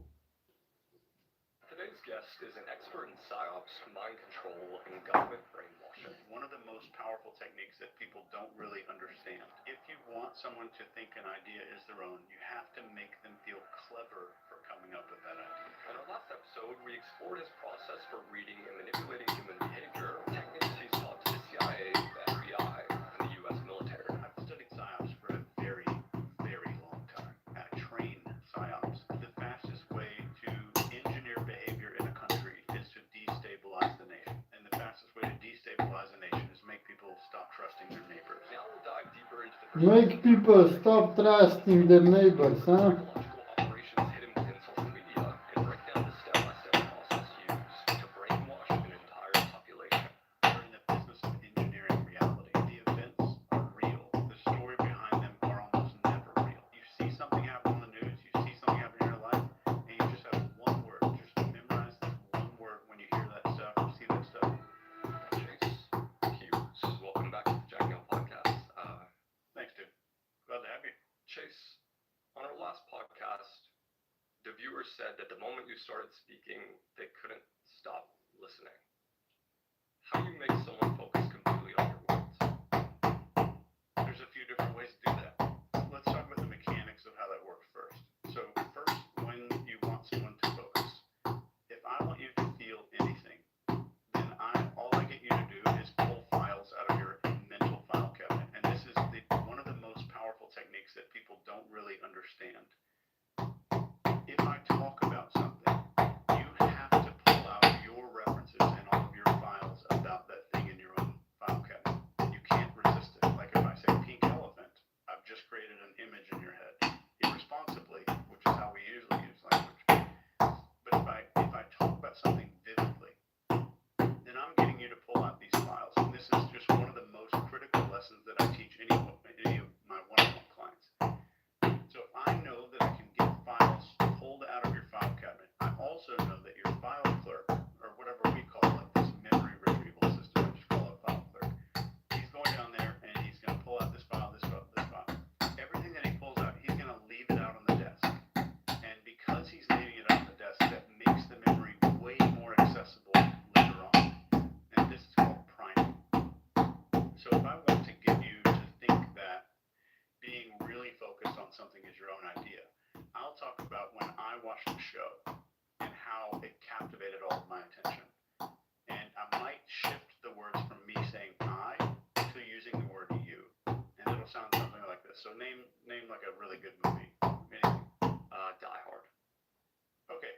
guest is an expert in psyops, mind control, and government brainwashing. One of the most most powerful techniques that people don't really understand. If you want someone to think an idea is their own, you have to make them feel clever for coming up with that idea. In our last episode, we explored his process for reading and manipulating human behavior, techniques he's taught to the CIA, the FBI, and the U.S. military. I've studied PSYOPs for a very, very long time. I train PSYOPs. The fastest way to engineer behavior in a country is to destabilize the nation. And the fastest way to destabilize a nation is make people stop trusting their neighbors. Now we'll dive deeper into the Make people stop trusting their neighbors, huh? psychological operations hidden within social media and break down the step-by-step process used to brainwash an entire population. We're in the business of engineering reality. The events are real. The story behind them are almost never real. You see something happen on the news, you see something happen in your life, and you just have one word. Just memorize this one word when you hear that stuff or see that stuff. Chase Hughes, welcome back to the Jack Neal Podcast. Thanks, dude. Glad to have you. Chase, on our last podcast, the viewers said that the moment you started speaking, they couldn't stop listening. How do you make someone focus completely on your words? There's a few different ways to do that. Let's talk about the mechanics of how that works first. So first, when you want someone to focus, if I want you to feel anything, then all I get you to do is pull files out of your mental file cabinet. And this is one of the most powerful techniques that people don't really understand. If I talk about something, you have to pull out your references and all of your files about that thing in your own file cabinet. You can't resist it. Like if I say pink elephant, I've just created an image in your head irresponsibly, which is how we usually use language. But if I talk about something vividly, then I'm getting you to pull out these files. And this is just one of the most critical lessons that I teach any of my one-on-one clients. So if I know that I can get files pulled out of your file cabinet, I also know that your file clerk, or whatever we call it, this memory retrieval system, I just call it file clerk, he's going down there and he's going to pull out this file, this file, this file. Everything that he pulls out, he's going to leave it out on the desk. And because he's leaving it out on the desk, that makes the memory way more accessible later on. And this is called priming. So if I want to get you to think that being really focused on something is your own idea, I'll talk about when I watched the show and how it captivated all of my attention. And I might shift the words from me saying I to using the word you. And it'll sound something like this. So name like a really good movie. Anything. Die Hard. Okay.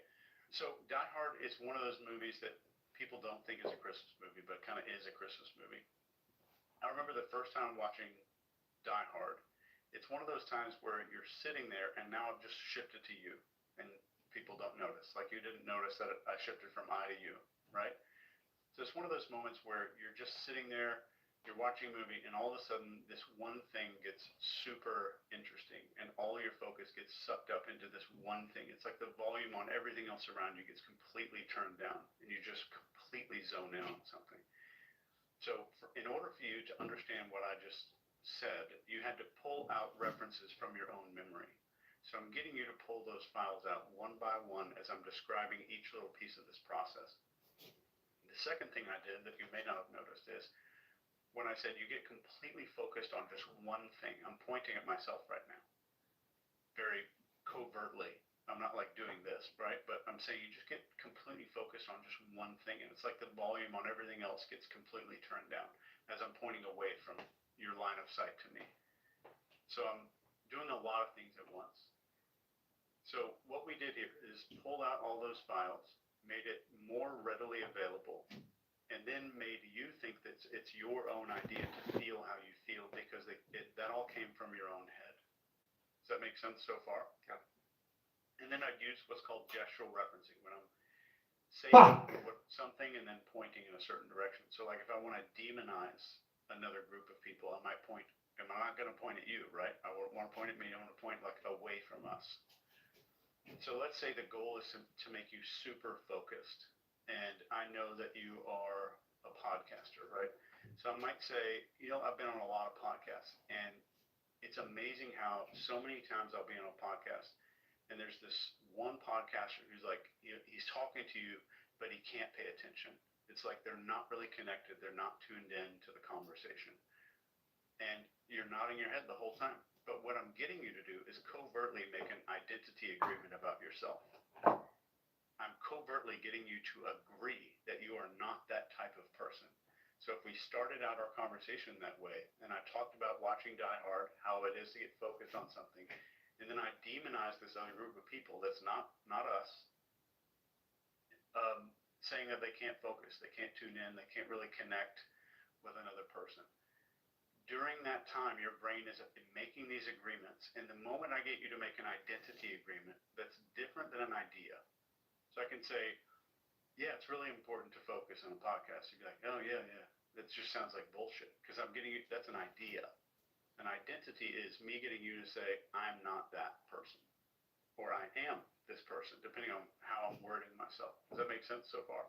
So Die Hard is one of those movies that people don't think is a Christmas movie, but kind of is a Christmas movie. I remember the first time watching Die Hard. It's one of those times where you're sitting there and now I've just shifted to you and people don't notice. Like you didn't notice that I shifted from I to you, right? So it's one of those moments where you're just sitting there, you're watching a movie, and all of a sudden this one thing gets super interesting and all your focus gets sucked up into this one thing. It's like the volume on everything else around you gets completely turned down and you just completely zone in on something. So in order for you to understand what I just said, you had to pull out references from your own memory. So I'm getting you to pull those files out one by one as I'm describing each little piece of this process. The second thing I did that you may not have noticed is when I said you get completely focused on just one thing. I'm pointing at myself right now, very covertly. I'm not like doing this, right? But I'm saying you just get completely focused on just one thing. And it's like the volume on everything else gets completely turned down as I'm pointing away from your line of sight to me. So I'm doing a lot of things at once. So what we did here is pull out all those files, made it more readily available, and then made you think that it's your own idea to feel how you feel because that all came from your own head. Does that make sense so far? Yeah. And then I'd use what's called gestural referencing when I'm saying something and then pointing in a certain direction. So like if I want to demonize another group of people, I might point, I'm not going to point at you, right? I won't want to point at me, I want to point like away from us. So let's say the goal is to make you super focused. And I know that you are a podcaster, right? So I might say, I've been on a lot of podcasts, and it's amazing how so many times I'll be on a podcast, and there's this one podcaster who's like, he's talking to you, but he can't pay attention. It's like they're not really connected. They're not tuned in to the conversation. conversation. And you're nodding your head the whole time. But what I'm getting you to do is covertly make an identity agreement about yourself. I'm covertly getting you to agree that you are not that type of person. So if we started out our conversation that way, and I talked about watching Die Hard, how it is to get focused on something, and then I demonize this other group of people that's not us, saying that they can't focus, they can't tune in, they can't really connect with another person. During that time, your brain is making these agreements, and the moment I get you to make an identity agreement that's different than an idea, so I can say, yeah, it's really important to focus on a podcast. You'd be like, oh, yeah, that just sounds like bullshit, because I'm getting you, that's an idea. An identity is me getting you to say, I'm not that person, or I am this person, depending on how I'm wording myself. Does that make sense so far?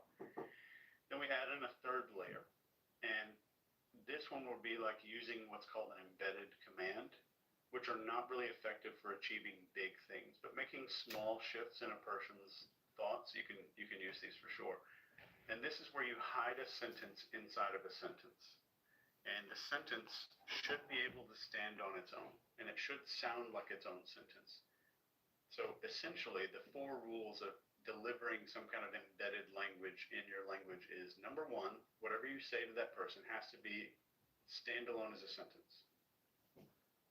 Then we add in a third layer, and this one will be like using what's called an embedded command, which are not really effective for achieving big things, but making small shifts in a person's thoughts, you can use these for sure. And this is where you hide a sentence inside of a sentence. And the sentence should be able to stand on its own, and it should sound like its own sentence. So essentially, the 4 rules of delivering some kind of embedded language in your language is, number 1, whatever you say to that person has to be standalone as a sentence.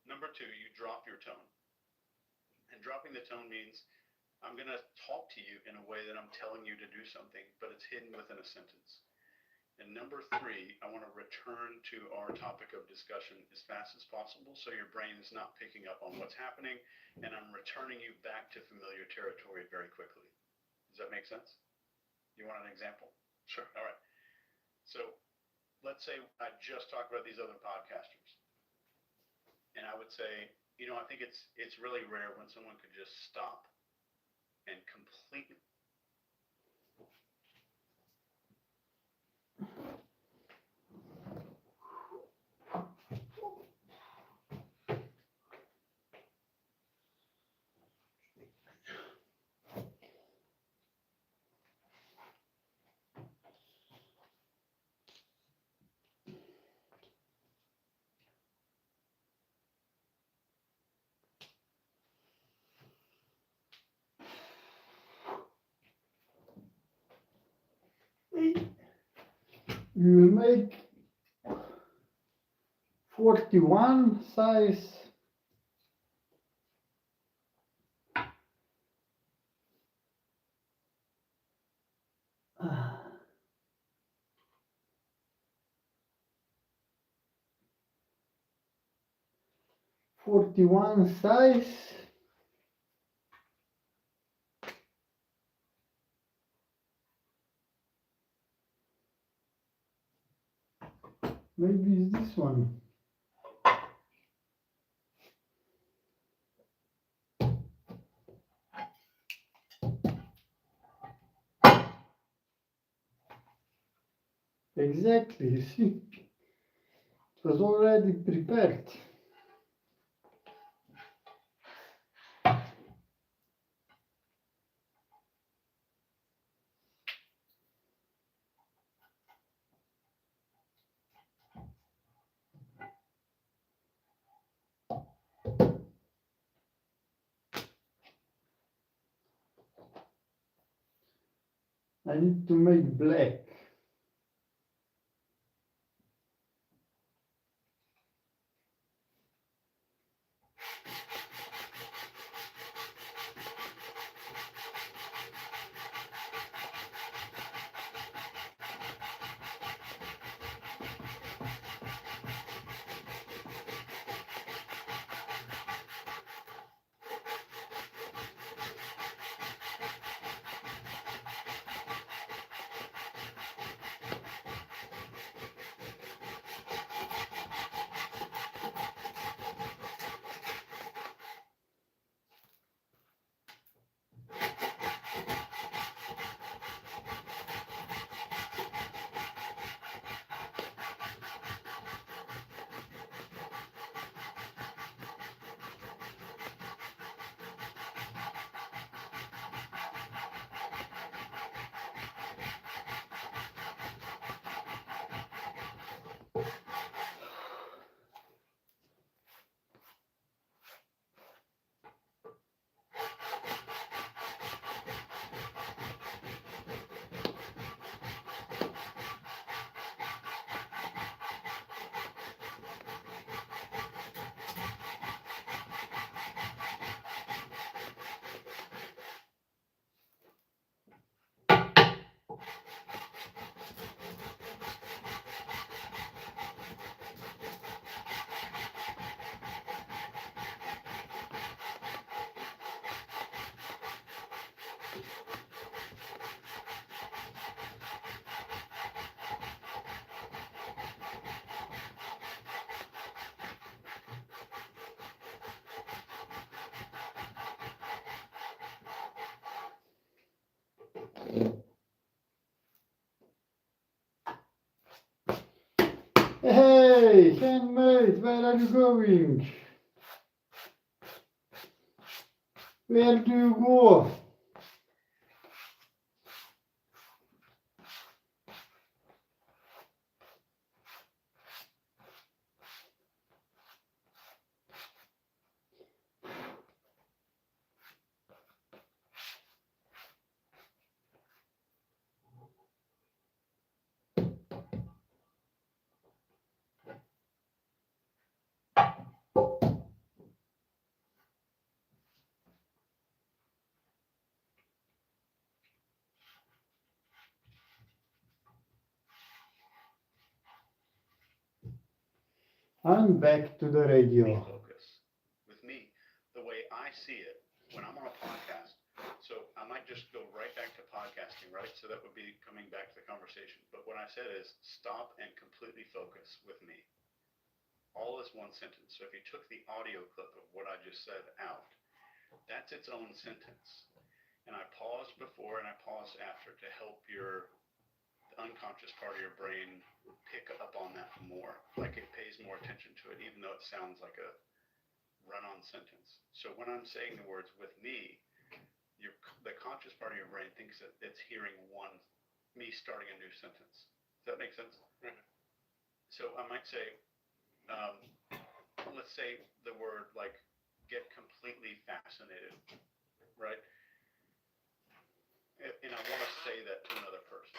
Number 2, you drop your tone. And dropping the tone means I'm going to talk to you in a way that I'm telling you to do something, but it's hidden within a sentence. And number 3, I want to return to our topic of discussion as fast as possible so your brain is not picking up on what's happening, and I'm returning you back to familiar territory very quickly. Does that make sense? You want an example? Sure. All right. So let's say I just talked about these other podcasters. And I would say, I think it's really rare when someone could just stop and completely You will make 41 size. Ah. 41 size. Maybe it's this one. Exactly, you see, it was already prepared. I need to make black. Hey, handmade, where are you going? Where do you go? I'm back to the radio. Focus with me the way I see it when I'm on a podcast. So I might just go right back to podcasting, right? So that would be coming back to the conversation. But what I said is stop and completely focus with me. All is one sentence. So if you took the audio clip of what I just said out, that's its own sentence. And I paused before and I paused after to help your unconscious part of your brain pick up on that more. Like it pays more attention to it, even though it sounds like a run-on sentence. So when I'm saying the words with me, the conscious part of your brain thinks that it's hearing me starting a new sentence. Does that make sense? Mm-hmm. So I might say, let's say the word like get completely fascinated, right? And I want to say that to another person.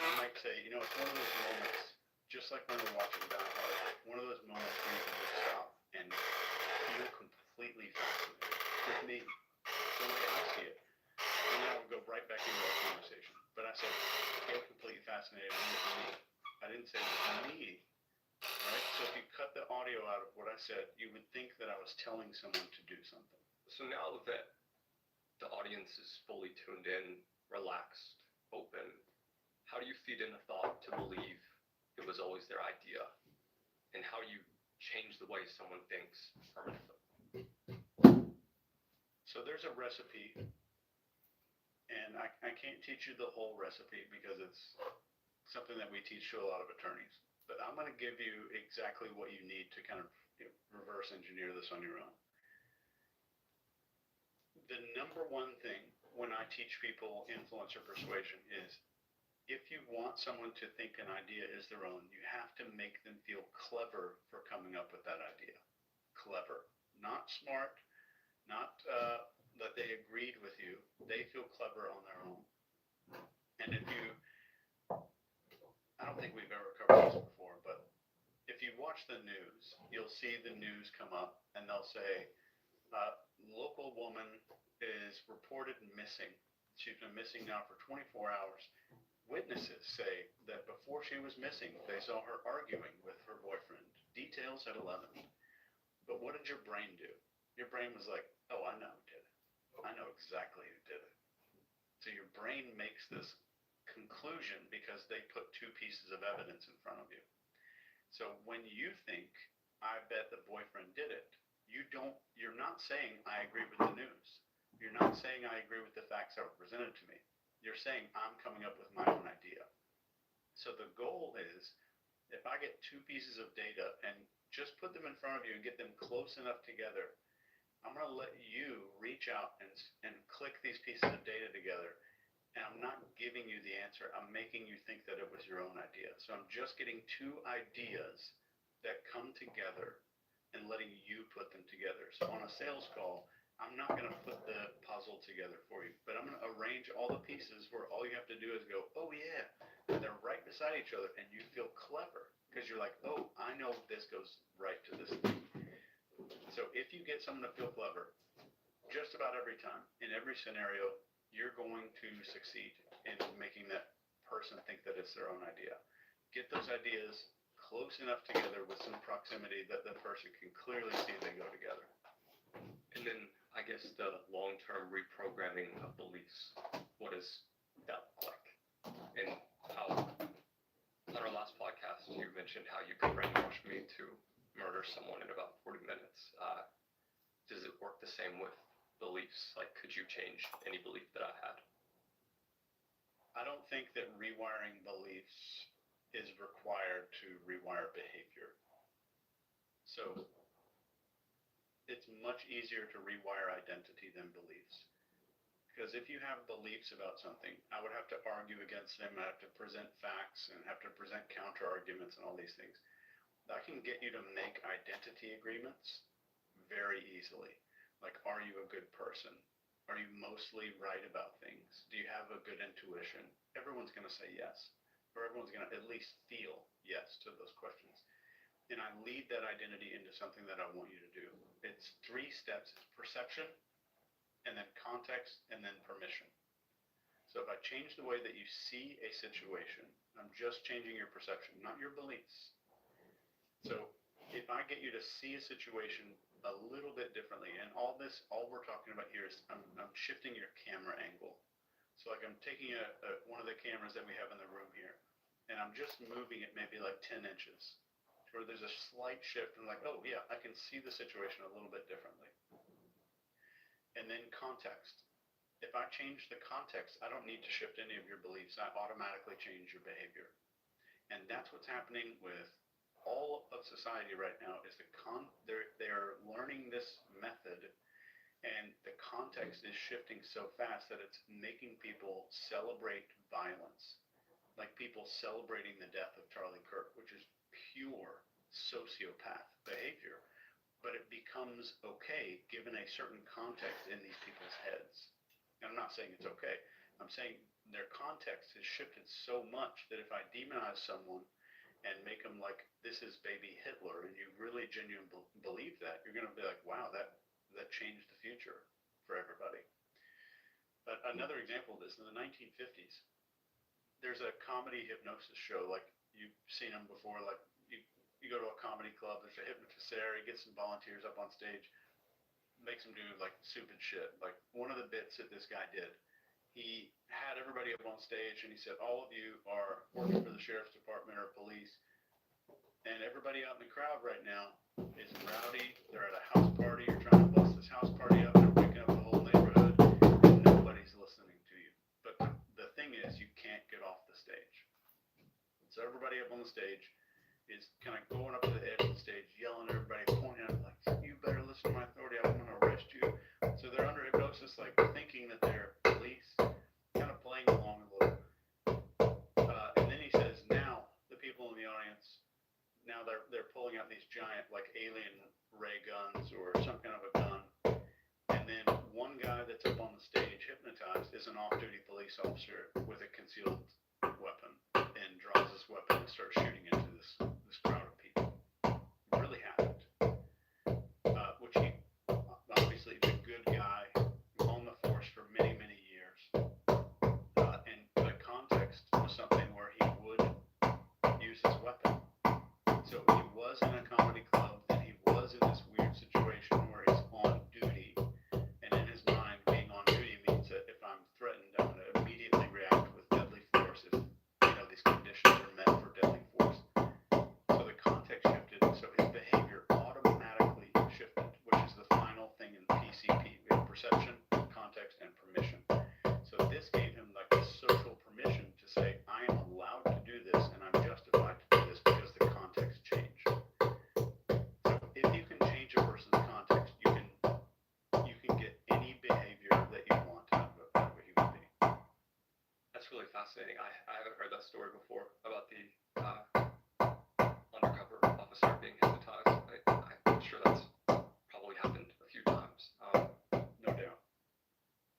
I might say, it's one of those moments, just like when we're watching Die Hard, one of those moments where you can just stop and feel completely fascinated with me, the way I see it. And then I'll go right back into our conversation. But I said, feel completely fascinated with me. I didn't say with me, right? So if you cut the audio out of what I said, you would think that I was telling someone to do something. So now that the audience is fully tuned in, relaxed, open, how do you feed in a thought to believe it was always their idea? And how do you change the way someone thinks permanently? So there's a recipe, and I can't teach you the whole recipe because it's something that we teach to a lot of attorneys. But I'm going to give you exactly what you need to kind of reverse engineer this on your own. The number one thing when I teach people influencer persuasion is if you want someone to think an idea is their own, you have to make them feel clever for coming up with that idea. Clever. Not smart, not that they agreed with you. They feel clever on their own. And I don't think we've ever covered this before, but if you watch the news, you'll see the news come up and they'll say, local woman is reported missing. She's been missing now for 24 hours. Witnesses say that before she was missing, they saw her arguing with her boyfriend. Details at 11. But what did your brain do? Your brain was like, oh, I know who did it. I know exactly who did it. So your brain makes this conclusion because they put two pieces of evidence in front of you. So when you think, I bet the boyfriend did it, you're not saying I agree with the news. You're not saying I agree with the facts that were presented to me. You're saying I'm coming up with my own idea. So the goal is, if I get two pieces of data and just put them in front of you and get them close enough together, I'm going to let you reach out and click these pieces of data together. And I'm not giving you the answer. I'm making you think that it was your own idea. So I'm just getting two ideas that come together and letting you put them together. So on a sales call, I'm not going to put the puzzle together for you, but I'm going to arrange all the pieces where all you have to do is go, oh yeah, and they're right beside each other, and you feel clever because you're like, oh, I know this goes right to this thing. So if you get someone to feel clever, just about every time, in every scenario, you're going to succeed in making that person think that it's their own idea. Get those ideas close enough together with some proximity that the person can clearly see they go together. And then I guess, the long-term reprogramming of beliefs. What does that look like? And how, on our last podcast, you mentioned how you could brainwash me to murder someone in about 40 minutes. Does it work the same with beliefs? Like, could you change any belief that I had? I don't think that rewiring beliefs is required to rewire behavior. So it's much easier to rewire identity than beliefs. Because if you have beliefs about something, I would have to argue against them, I have to present facts and have to present counter arguments and all these things. I can get you to make identity agreements very easily. Like, are you a good person? Are you mostly right about things? Do you have a good intuition? Everyone's going to say yes, or everyone's going to at least feel yes to those questions. And I lead that identity into something that I want you to do. It's 3 steps. It's perception, and then context, and then permission. So if I change the way that you see a situation, I'm just changing your perception, not your beliefs. So if I get you to see a situation a little bit differently, and all we're talking about here is I'm shifting your camera angle. So like I'm taking one of the cameras that we have in the room here, and I'm just moving it maybe like 10 inches, where there's a slight shift, and like, oh yeah, I can see the situation a little bit differently. And then context. If I change the context, I don't need to shift any of your beliefs. I automatically change your behavior. And that's what's happening with all of society right now is they're learning this method, and the context is shifting so fast that it's making people celebrate violence. Like people celebrating the death of Charlie Kirk, which is pure sociopath behavior. But it becomes okay given a certain context in these people's heads. And I'm not saying it's okay. I'm saying their context has shifted so much that if I demonize someone and make them like, this is baby Hitler, and you really genuinely believe that, you're going to be like, wow, that changed the future for everybody. But another example of this, in the 1950s, there's a comedy hypnosis show, like you've seen them before, like you go to a comedy club, there's a hypnotist there, he gets some volunteers up on stage, makes them do like stupid shit. Like one of the bits that this guy did, he had everybody up on stage and he said, all of you are working for the sheriff's department or police, and everybody out in the crowd right now is rowdy, they're at a house party, you're trying to bust this house party up, they're waking up the whole neighborhood, and nobody's listening to you. But the thing is, you can't get off the stage. So everybody up on the stage is kind of going up to the edge of the stage, yelling at everybody, pointing at them like, you better listen to my authority, I'm going to arrest you. So they're under hypnosis, like thinking that they're police, kind of playing along a little. And then he says, now the people in the audience, now they're pulling out these giant like alien ray guns or some kind of a gun. And then one guy that's up on the stage hypnotized is an off-duty police officer with a concealed weapon, and draws this weapon and starts shooting into this crowd of people. Really happened. Which he, obviously the good guy on the force for many, many years. And the context was something where he would use his weapon. So he was in a comedy club, and he was in this weird situation where he's on duty, and in his mind, being on duty means that if I'm threatened, I'm going to immediately react with deadly force if, these conditions are met for deadly force. So the context shifted, so his behavior automatically shifted, which is the final thing in PCP. We have perception, context, and permission. So this gave him like the social permission to say, I am allowed to do this, and I'm justified to do this because the context changed. So if you can change a person's context, you can get any behavior that you want out of a human being. That's really fascinating. I haven't heard that story before about the undercover officer being hypnotized. I'm sure that's probably happened a few times. No doubt.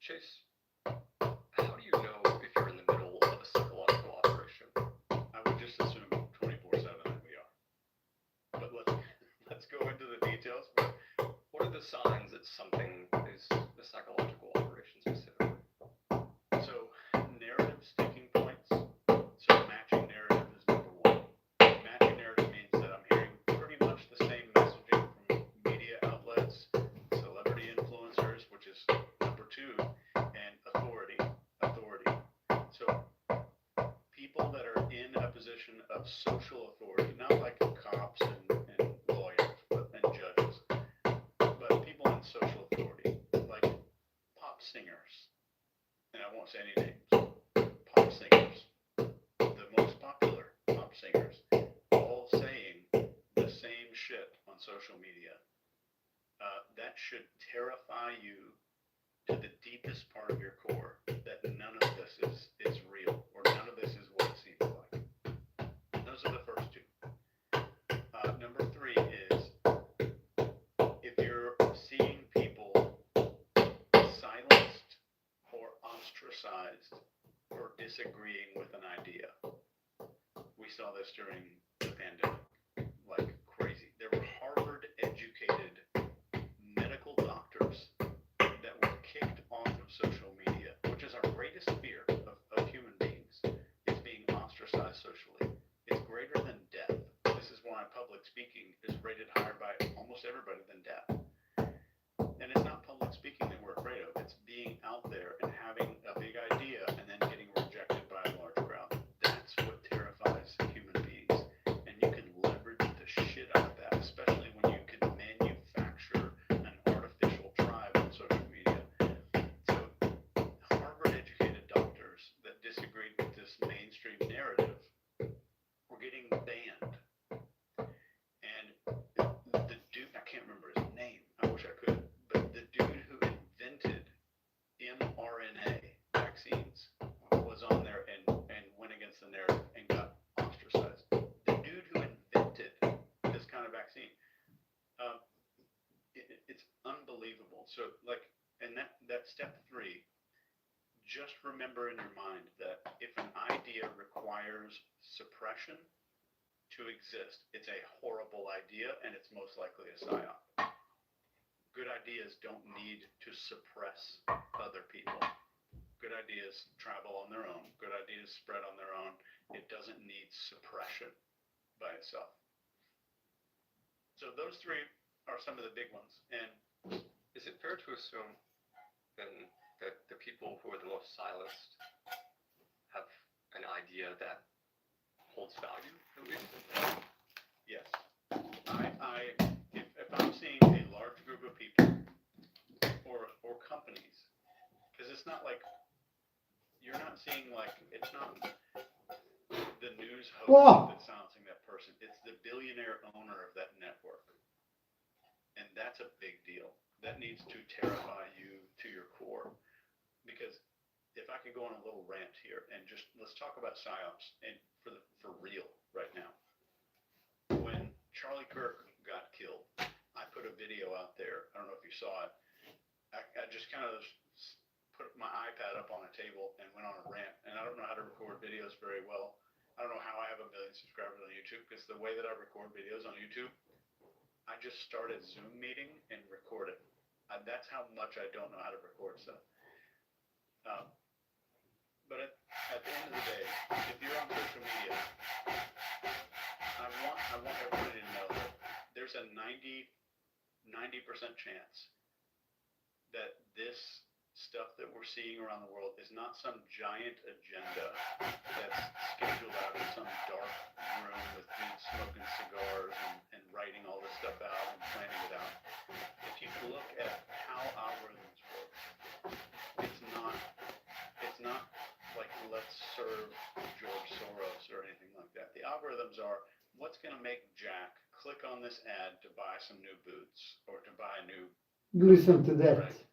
Chase, how do you know if you're in the middle of a psychological operation? I would just assume 24/7 that we are. But let's go into the details. But What are the signs that something is a psychological operation specifically? so narrative sticking points. So matching narrative is number one. Matching narrative means that I'm hearing pretty much the same messaging from media outlets, celebrity influencers, won't say any names, pop singers, the most popular pop singers, all saying the same shit on social media. That should terrify you to the deepest part of your core that none of this is real, or none of this is what it seems like. Those are the first two. Number three is, if you're seeing people silenced or ostracized for disagreeing with an idea. We saw this during the pandemic like crazy. There were Harvard-educated medical doctors that were kicked off of social media, which is our greatest fear of human beings, is being ostracized socially. It's greater than death. This is why public speaking is rated higher by almost everybody than death. And it's not public speaking that we're afraid of. It's being out there and having a big idea and then getting rejected by a large crowd. That's what terrifies human beings. And you can leverage the shit out of that, especially when you can manufacture an artificial tribe on social media. So Harvard-educated doctors that disagreed with this mainstream narrative were getting banned. And the dude, I can't remember his name, I wish I could, but the dude who invented mRNA vaccines was on there and went against the narrative and got ostracized. The dude who invented this kind of vaccine, it's unbelievable. So like, and that step three, just remember in your mind that if an idea requires suppression to exist, it's a horrible idea and it's most likely a psyop. Good ideas don't need to suppress other people. Good ideas travel on their own. Good ideas spread on their own. It doesn't need suppression by itself. So those three are some of the big ones. And Is it fair to assume then that the people who are the most silenced have an idea that holds value, at least? yes, if I'm seeing a large group of people or companies, because it's not like you're not seeing like, it's not the news host that's silencing that person. It's the billionaire owner of that network. And that's a big deal. That needs to terrify you to your core. Because if I could go on a little rant here and just, let's talk about psyops and for real right now. When Charlie Kirk got killed, I put a video out there. I don't know if you saw it. I just kind of put my iPad up on a table and went on a rant. And I don't know how to record videos very well. I don't know how I have 1 million subscribers on YouTube, because the way that I record videos on YouTube, I just start a Zoom meeting and record it. That's how much I don't know how to record stuff. But at the end of the day, if you're on social media, I want everybody to know that there's a 90% chance that this stuff that we're seeing around the world is not some giant agenda that's scheduled out in some dark room with dudes smoking cigars and writing all this stuff out and planning it out. If you look at how algorithms work, it's not like let's serve George Soros or anything like that. The algorithms are, what's going to make Jack click on this ad to buy some new boots or to buy a new... Listen to that. Right.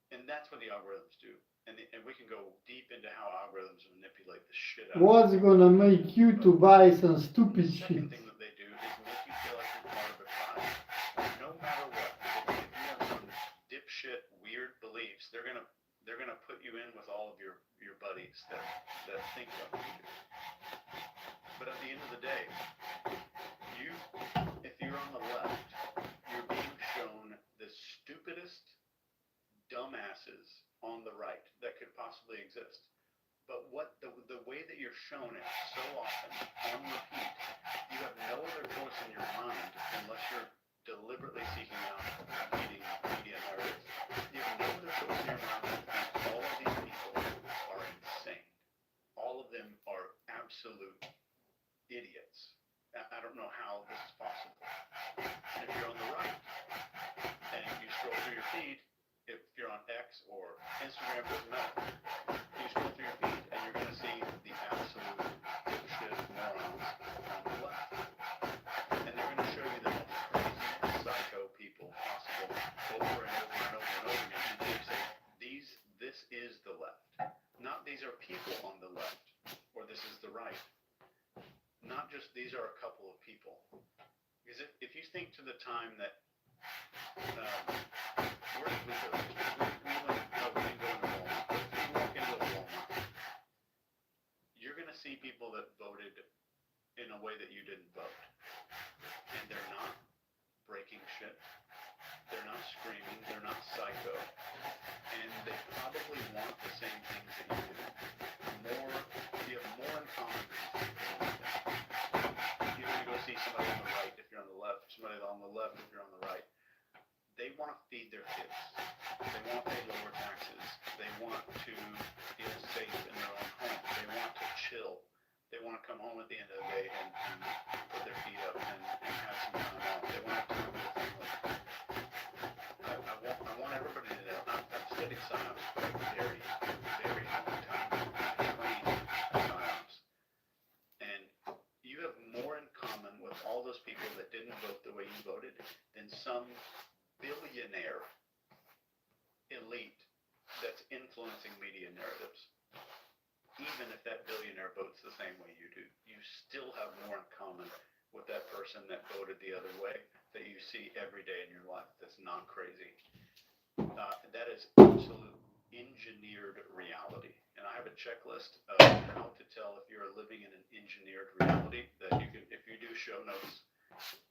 And that's what the algorithms do. And we can go deep into how algorithms manipulate the shit out of What's gonna make you to buy some stupid the second shit? thing that they do is make you feel like you're part of a tribe. No matter what. If you have some dipshit weird beliefs, they're gonna put you in with all of your buddies that think like you do. But at the end of the day, if you're on the left, you're being shown the stupidest dumbasses on the right that could possibly exist. But the way that you're shown it so often on repeat, you have no other choice in your mind unless you're deliberately seeking out competing media narratives. You have no other choice in your mind than to think all of these people are insane. All of them are absolute idiots. I don't know how this is possible. And if you're on the right and you scroll through your feed, if you're on X or Instagram doesn't matter. You scroll through your feed and you're going to see the absolute dipshit morons on the left. And they're going to show you the most crazy, psycho people possible over and over and over and over again until you say, this is the left. Not these are people on the left, or this is the right. Not just these are a couple of people. Because if you think to the time that, where did we go? We didn't go into Walmart. But if you walk into a Walmart, you're going to see people that voted in a way that you didn't vote. And they're not breaking shit. They're not screaming. They're not psycho. And they probably want the same things that you do. You have more in common than you're going to go see somebody on the right if you're on the left, somebody on the left if you're on the right. They want to feed their kids. They want to pay lower taxes. They want to feel safe in their own home. They want to chill. They want to come home at the end of the day and put their feet up and have some time off. They want to have time with their family. I want everybody to know. I've studied science for a very, very long time. I trained science. And you have more in common with all those people that didn't vote the way you voted than some billionaire elite that's influencing media narratives. Even if that billionaire votes the same way you do, you still have more in common with that person that voted the other way that you see every day in your life that's not crazy. That is absolute engineered reality. And I have a checklist of how to tell if you're living in an engineered reality that you can, if you do show notes,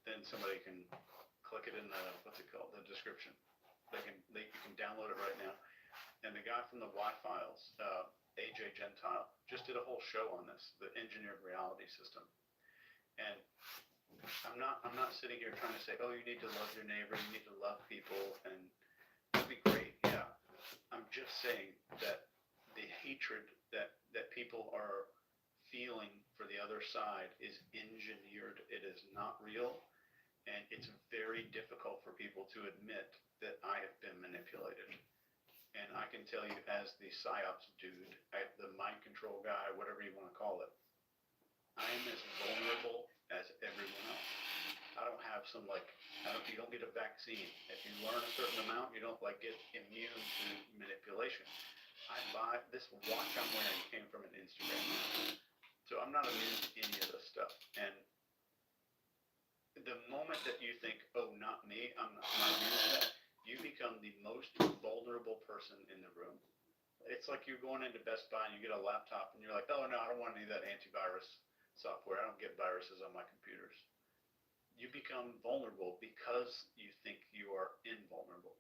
then somebody can click it in the, the description. You can download it right now. And the guy from the Y-Files, AJ Gentile, just did a whole show on this, the engineered reality system. And I'm not sitting here trying to say, oh, you need to love your neighbor, you need to love people, and that'd be great, yeah. I'm just saying that the hatred that people are feeling for the other side is engineered. It is not real, and it's very difficult for people to admit that I have been manipulated. And I can tell you, as the PsyOps dude, the mind control guy, whatever you want to call it, I am as vulnerable as everyone else. I don't have some you don't get a vaccine. If you learn a certain amount, you don't get immune to manipulation. I buy this watch I'm wearing came from an Instagram account. So I'm not immune to any of this stuff. And the moment that you think, oh, not me, I'm not immune to that, you become the most vulnerable person in the room. It's like you're going into Best Buy and you get a laptop and you're like, oh, no, I don't want any of that antivirus software. I don't get viruses on my computers. You become vulnerable because you think you are invulnerable.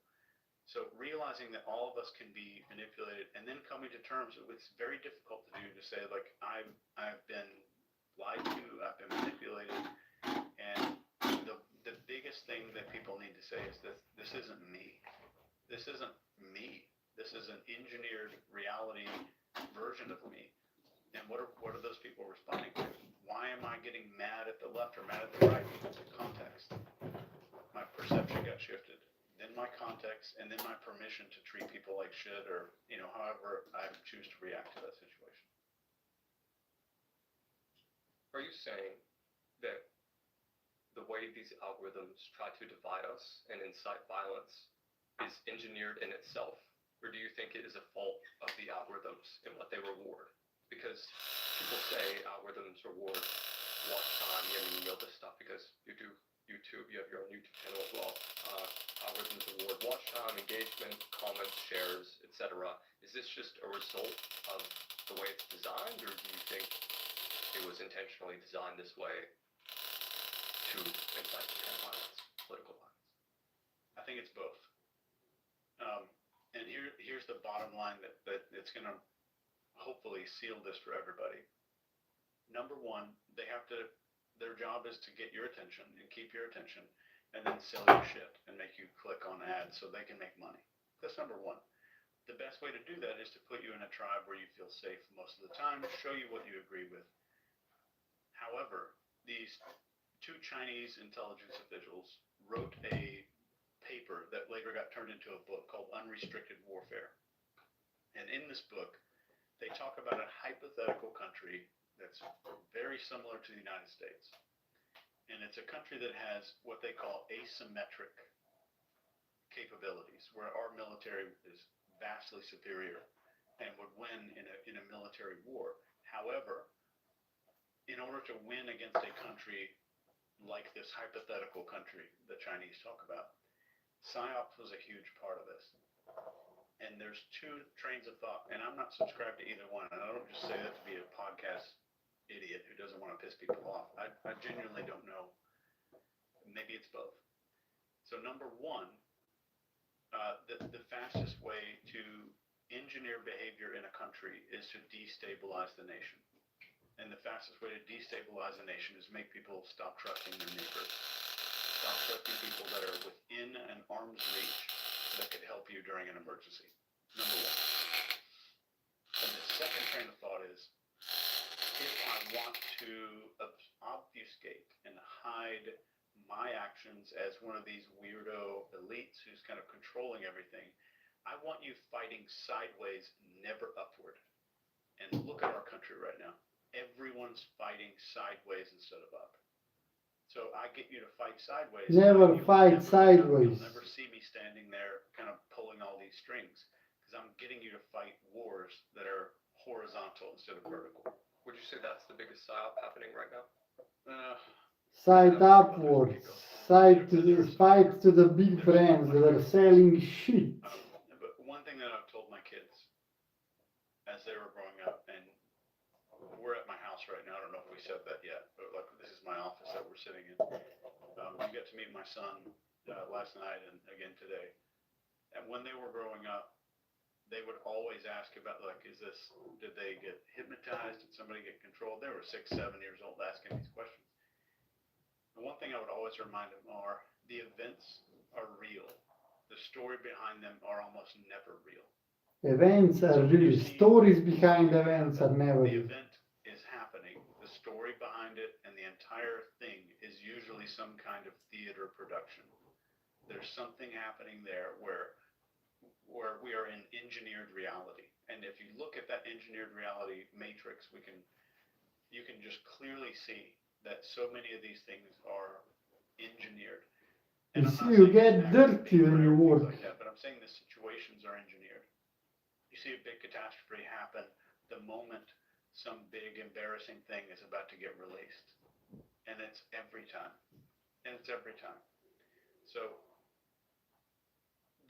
So realizing that all of us can be manipulated and then coming to terms with it's very difficult to do, to say, I've been lied to, I've been manipulated, and the biggest thing that people need to say is that this isn't me. This isn't me. This is an engineered reality version of me. And what are those people responding to? Why am I getting mad at the left or mad at the right? Context. My perception got shifted. Then my context, and then my permission to treat people like shit, or however I choose to react to that situation. Are you saying that the way these algorithms try to divide us and incite violence is engineered in itself? Or do you think it is a fault of the algorithms and what they reward? Because people say algorithms reward watch time. You know this stuff because you do YouTube. You have your own YouTube channel as well. Algorithms reward watch time, engagement, comments, shares, etc. Is this just a result of the way it's designed, or do you think it was intentionally designed this way to incite violence, political violence? I think it's both. And here's the bottom line that it's going to hopefully seal this for everybody. Number one, their job is to get your attention and keep your attention and then sell you shit and make you click on ads so they can make money. That's number one. The best way to do that is to put you in a tribe where you feel safe most of the time, show you what you agree with. However, these two Chinese intelligence officials wrote a paper that later got turned into a book called Unrestricted Warfare. And in this book, they talk about a hypothetical country that's very similar to the United States. And it's a country that has what they call asymmetric capabilities, where our military is vastly superior and would win in a military war. However, in order to win against a country like this hypothetical country the Chinese talk about, PSYOPs was a huge part of this. And there's two trains of thought, and I'm not subscribed to either one. And I don't just say that to be a podcast idiot who doesn't want to piss people off. I genuinely don't know. Maybe it's both. So number one, the fastest way to engineer behavior in a country is to destabilize the nation. And the fastest way to destabilize a nation is make people stop trusting their neighbors. Stop trusting people that are within an arm's reach that could help you during an emergency. Number one. And the second train of thought is, if I want to obfuscate and hide my actions as one of these weirdo elites who's kind of controlling everything, I want you fighting sideways, never upward. And look at our country right now. Everyone's fighting sideways instead of up. So I get you to fight sideways. Never fight sideways. You'll never see me standing there kind of pulling all these strings, because I'm getting you to fight wars that are horizontal instead of vertical. Would you say that's the biggest psyop happening right now? Side upwards, fight to the big brands that are selling shit. But one thing that I've told my kids as they were growing up, and we're at my house right now. I don't know if we said that yet, but like this is my office that we're sitting in. We got to meet my son last night and again today. And when they were growing up, they would always ask about like, did they get hypnotized? Did somebody get controlled? They were 6, 7 years old asking these questions. The one thing I would always remind them are the events are real. The story behind them are almost never real. Events are real. Stories behind events are never The real. event is happening. The story behind it and the entire thing is usually some kind of theater production. There's something happening there where we are in engineered reality. And if you look at that engineered reality matrix, you can just clearly see that so many of these things are engineered. And You I'm see, not you saying get it's dirty when you things work. like that, but I'm saying the situations are engineered. You see a big catastrophe happen the moment some big embarrassing thing is about to get released. And it's every time. So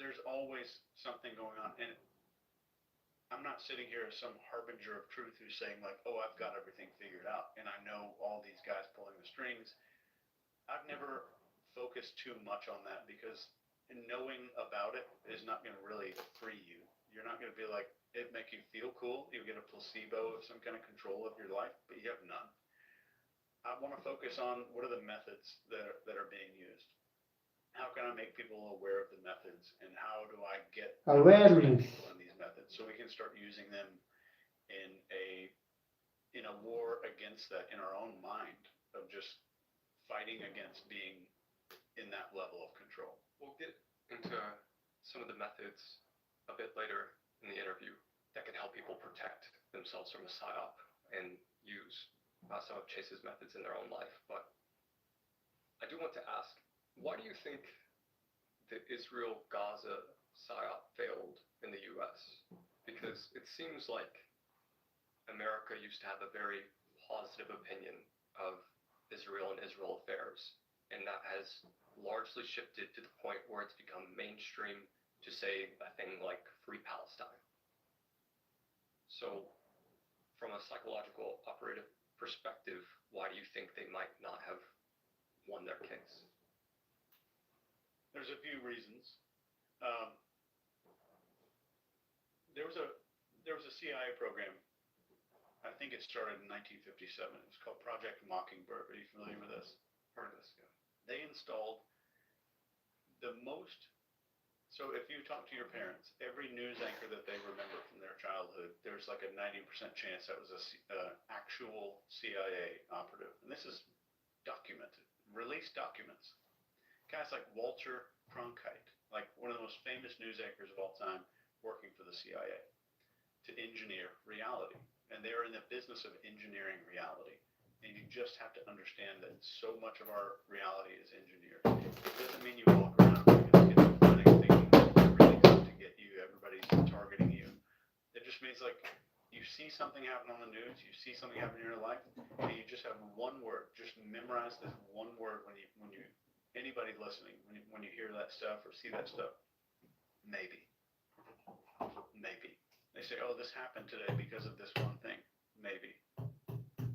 there's always something going on. And I'm not sitting here as some harbinger of truth who's saying like, oh, I've got everything figured out and I know all these guys pulling the strings. I've never focused too much on that, because knowing about it is not going to really free you. You're not going to be like, it make you feel cool. You get a placebo of some kind of control of your life, but you have none. I want to focus on what are the methods that are being used. How can I make people aware of the methods, and how do I get Awareness. people in these methods so we can start using them in a war against that in our own mind of just fighting against being in that level of control. We'll get into some of the methods a bit later in the interview that can help people protect themselves from a psyop and use some of Chase's methods in their own life. But I do want to ask, why do you think the Israel-Gaza psyop failed in the U.S.? Because it seems like America used to have a very positive opinion of Israel and Israel affairs, and that has largely shifted to the point where it's become mainstream to say a thing like Free Palestine. So, from a psychological operative perspective, why do you think they might not have won their case? There's a few reasons. There was a CIA program. I think it started in 1957. It was called Project Mockingbird. Are you familiar with this? Heard of this, yeah. They installed the most. So if you talk to your parents, every news anchor that they remember from their childhood, there's like a 90% chance that was a actual CIA operative. And this is documented, released documents. Guys like Walter Cronkite, like one of the most famous news anchors of all time, working for the CIA. to engineer reality. And they're in the business of engineering reality. And you just have to understand that so much of our reality is engineered. It doesn't mean you walk around like a schizophrenic thinking everything's out to get you, everybody's targeting you. It just means like you see something happen on the news, you see something happen in your life, and you just have one word. Just memorize this one word when you anybody listening, when you hear that stuff or see that stuff. Maybe. Maybe. They say, oh, this happened today because of this one thing. Maybe.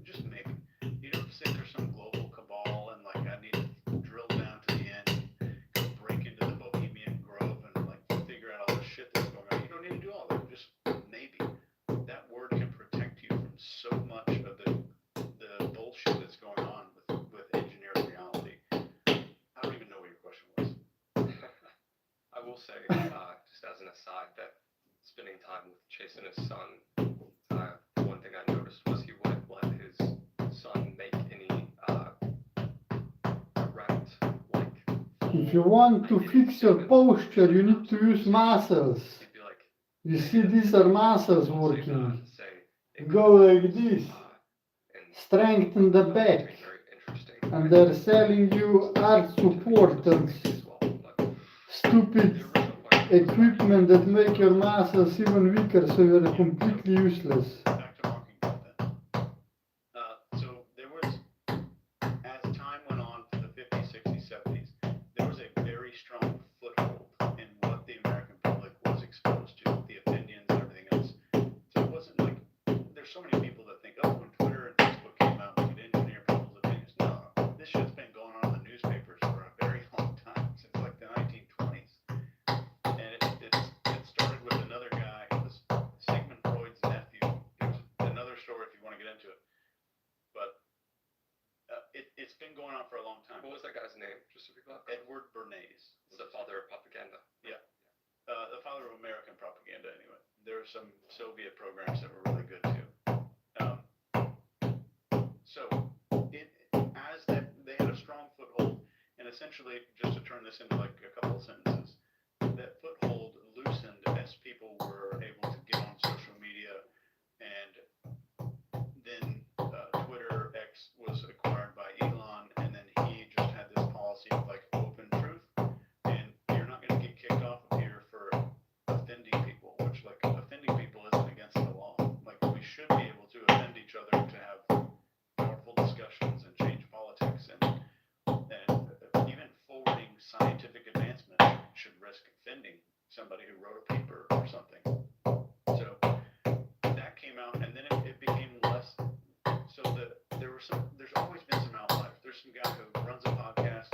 Just maybe. You don't say there's some global cabal and like I need to drill down to the end and go break into the Bohemian Grove and like figure out all the shit that's going on. You don't need to do all that. Just maybe. That word can protect you from so much of the bullshit that's going on with engineered reality. I don't even know what your question was. I will say, just as an aside, that spending time with Chase and his son, one thing I noticed was he wouldn't let his son make any direct, like, If you want to fix your posture, you need to use muscles. he'd be like, You see, these are muscles "Don't say that," working. and say, "It Go could like be," this. and Strengthen the that back. was very interesting. And they're selling you art support and stupid equipment that make your muscles even weaker, so you're completely useless. Back to marking gold then. So there was, as time went on to the 50s, 60s, 70s, there was a very strong foothold in what the American public was exposed to, the opinions and everything else. So it wasn't like, there's so many people that think, oh, when Twitter and Facebook came out, we could engineer people's opinions. No, this shit's been going on in the newspapers for a very long time, since like the 1920s. And it started with another guy, it was Sigmund Freud's nephew. It was another story if you want to get into it. But it's been going on for a long time. What was that guy's name, just to be clear? Edward Bernays. The father of propaganda. Yeah. The father of American propaganda, anyway. There were some Soviet programs that were really good too. So they had a strong foothold, and essentially, just to turn this into like a couple of sentences, that foothold loosened as people were able to get on social media, and then Twitter X was acquired by Elon, and then he just had this policy of like open truth, and you're not going to get kicked off of here for offending people, which like offending people isn't against the law. Like we should be able to offend each other to have powerful discussions and change politics, and even forwarding scientific advancement should risk offending somebody who wrote a paper or something. So that came out, and then it became less. So there's always been some outliers. There's some guy who runs a podcast.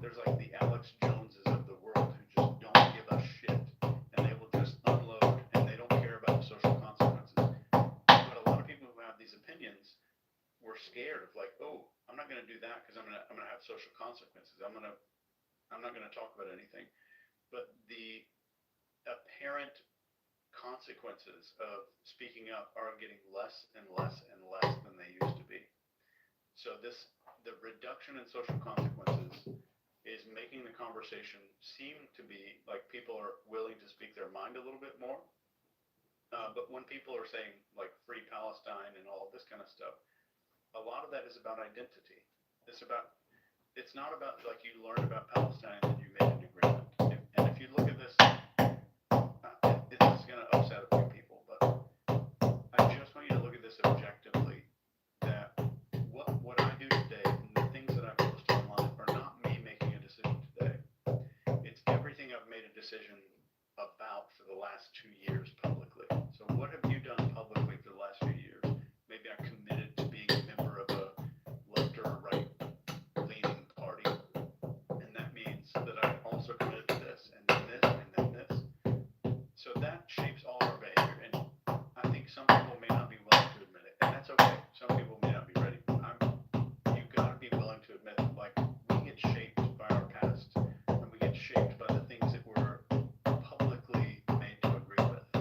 There's like the Alex Joneses of the world who just don't give a shit, and they will just unload, and they don't care about the social consequences. But a lot of people who have these opinions were scared of like, oh, I'm not going to do that because I'm gonna have social consequences. I'm not gonna talk about anything. But the apparent consequences of speaking up are getting less and less and less than they used to be. So the reduction in social consequences is making the conversation seem to be like people are willing to speak their mind a little bit more. But when people are saying like free Palestine and all of this kind of stuff, a lot of that is about identity. It's not about like you learn about Palestine and you made an agreement. And if you look at this, this is going to upset a few people, but I just want you to look at this objectively. That what I do today and the things that I post online are not me making a decision today. It's everything I've made a decision about for the last 2 years publicly. So what have you done publicly for the last few years? Maybe I committed to being a member of a left or right leaning party, and that means that I also committed to this and then this and then this. So that shapes all our behavior, and I think some people may not be willing to admit it, and that's okay. Some people may not be ready. You've got to be willing to admit that, like, we get shaped by our past, and we get shaped by the things that we're publicly made to agree with.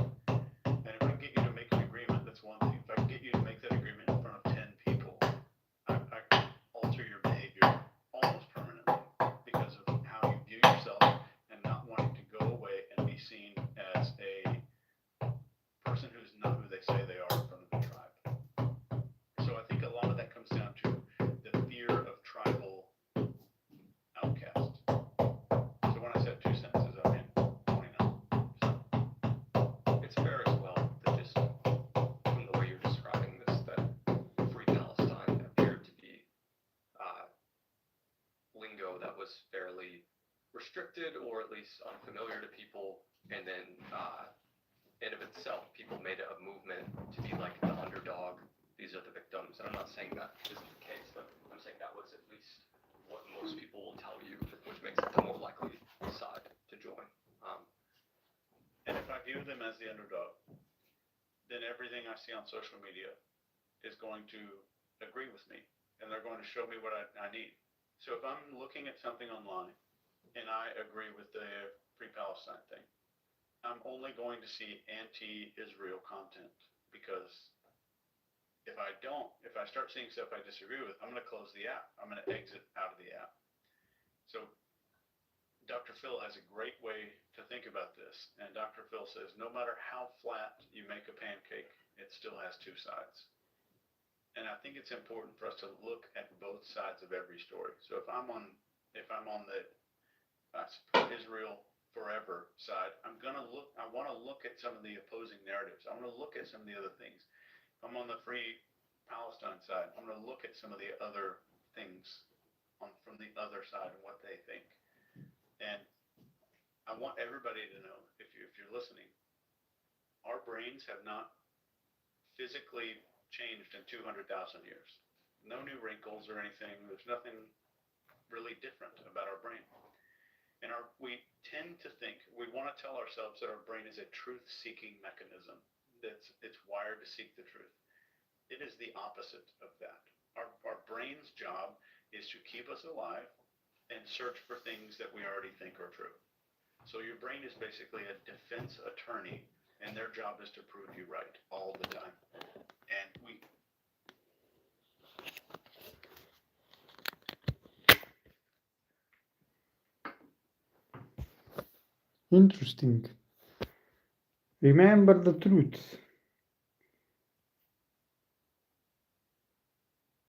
was fairly restricted or at least unfamiliar to people, and then in of itself, people made it a movement to be like the underdog. These are the victims. And I'm not saying that isn't the case, but I'm saying that was at least what most people will tell you, which makes it the more likely side to join. And if I view them as the underdog, then everything I see on social media is going to agree with me, and they're going to show me what I need. So if I'm looking at something online and I agree with the pre-Palestine thing, I'm only going to see anti-Israel content, because if I start seeing stuff I disagree with, I'm going to close the app. I'm going to exit out of the app. So Dr. Phil has a great way to think about this, and Dr. Phil says no matter how flat you make a pancake, it still has two sides. And I think it's important for us to look at both sides of every story. So if I'm on the Israel forever side, I want to look at some of the opposing narratives. I want to look at some of the other things. If I'm on the free Palestine side, I'm going to look at some of the other things from the other side and what they think. And I want everybody to know, if you're listening, our brains have not physically changed in 200,000 years. No new wrinkles or anything. There's nothing really different about our brain. And we tend to think, we want to tell ourselves that our brain is a truth-seeking mechanism. It's wired to seek the truth. It is the opposite of that. Our brain's job is to keep us alive and search for things that we already think are true. So your brain is basically a defense attorney, and their job is to prove you right all the time. And Interesting. Remember the truth.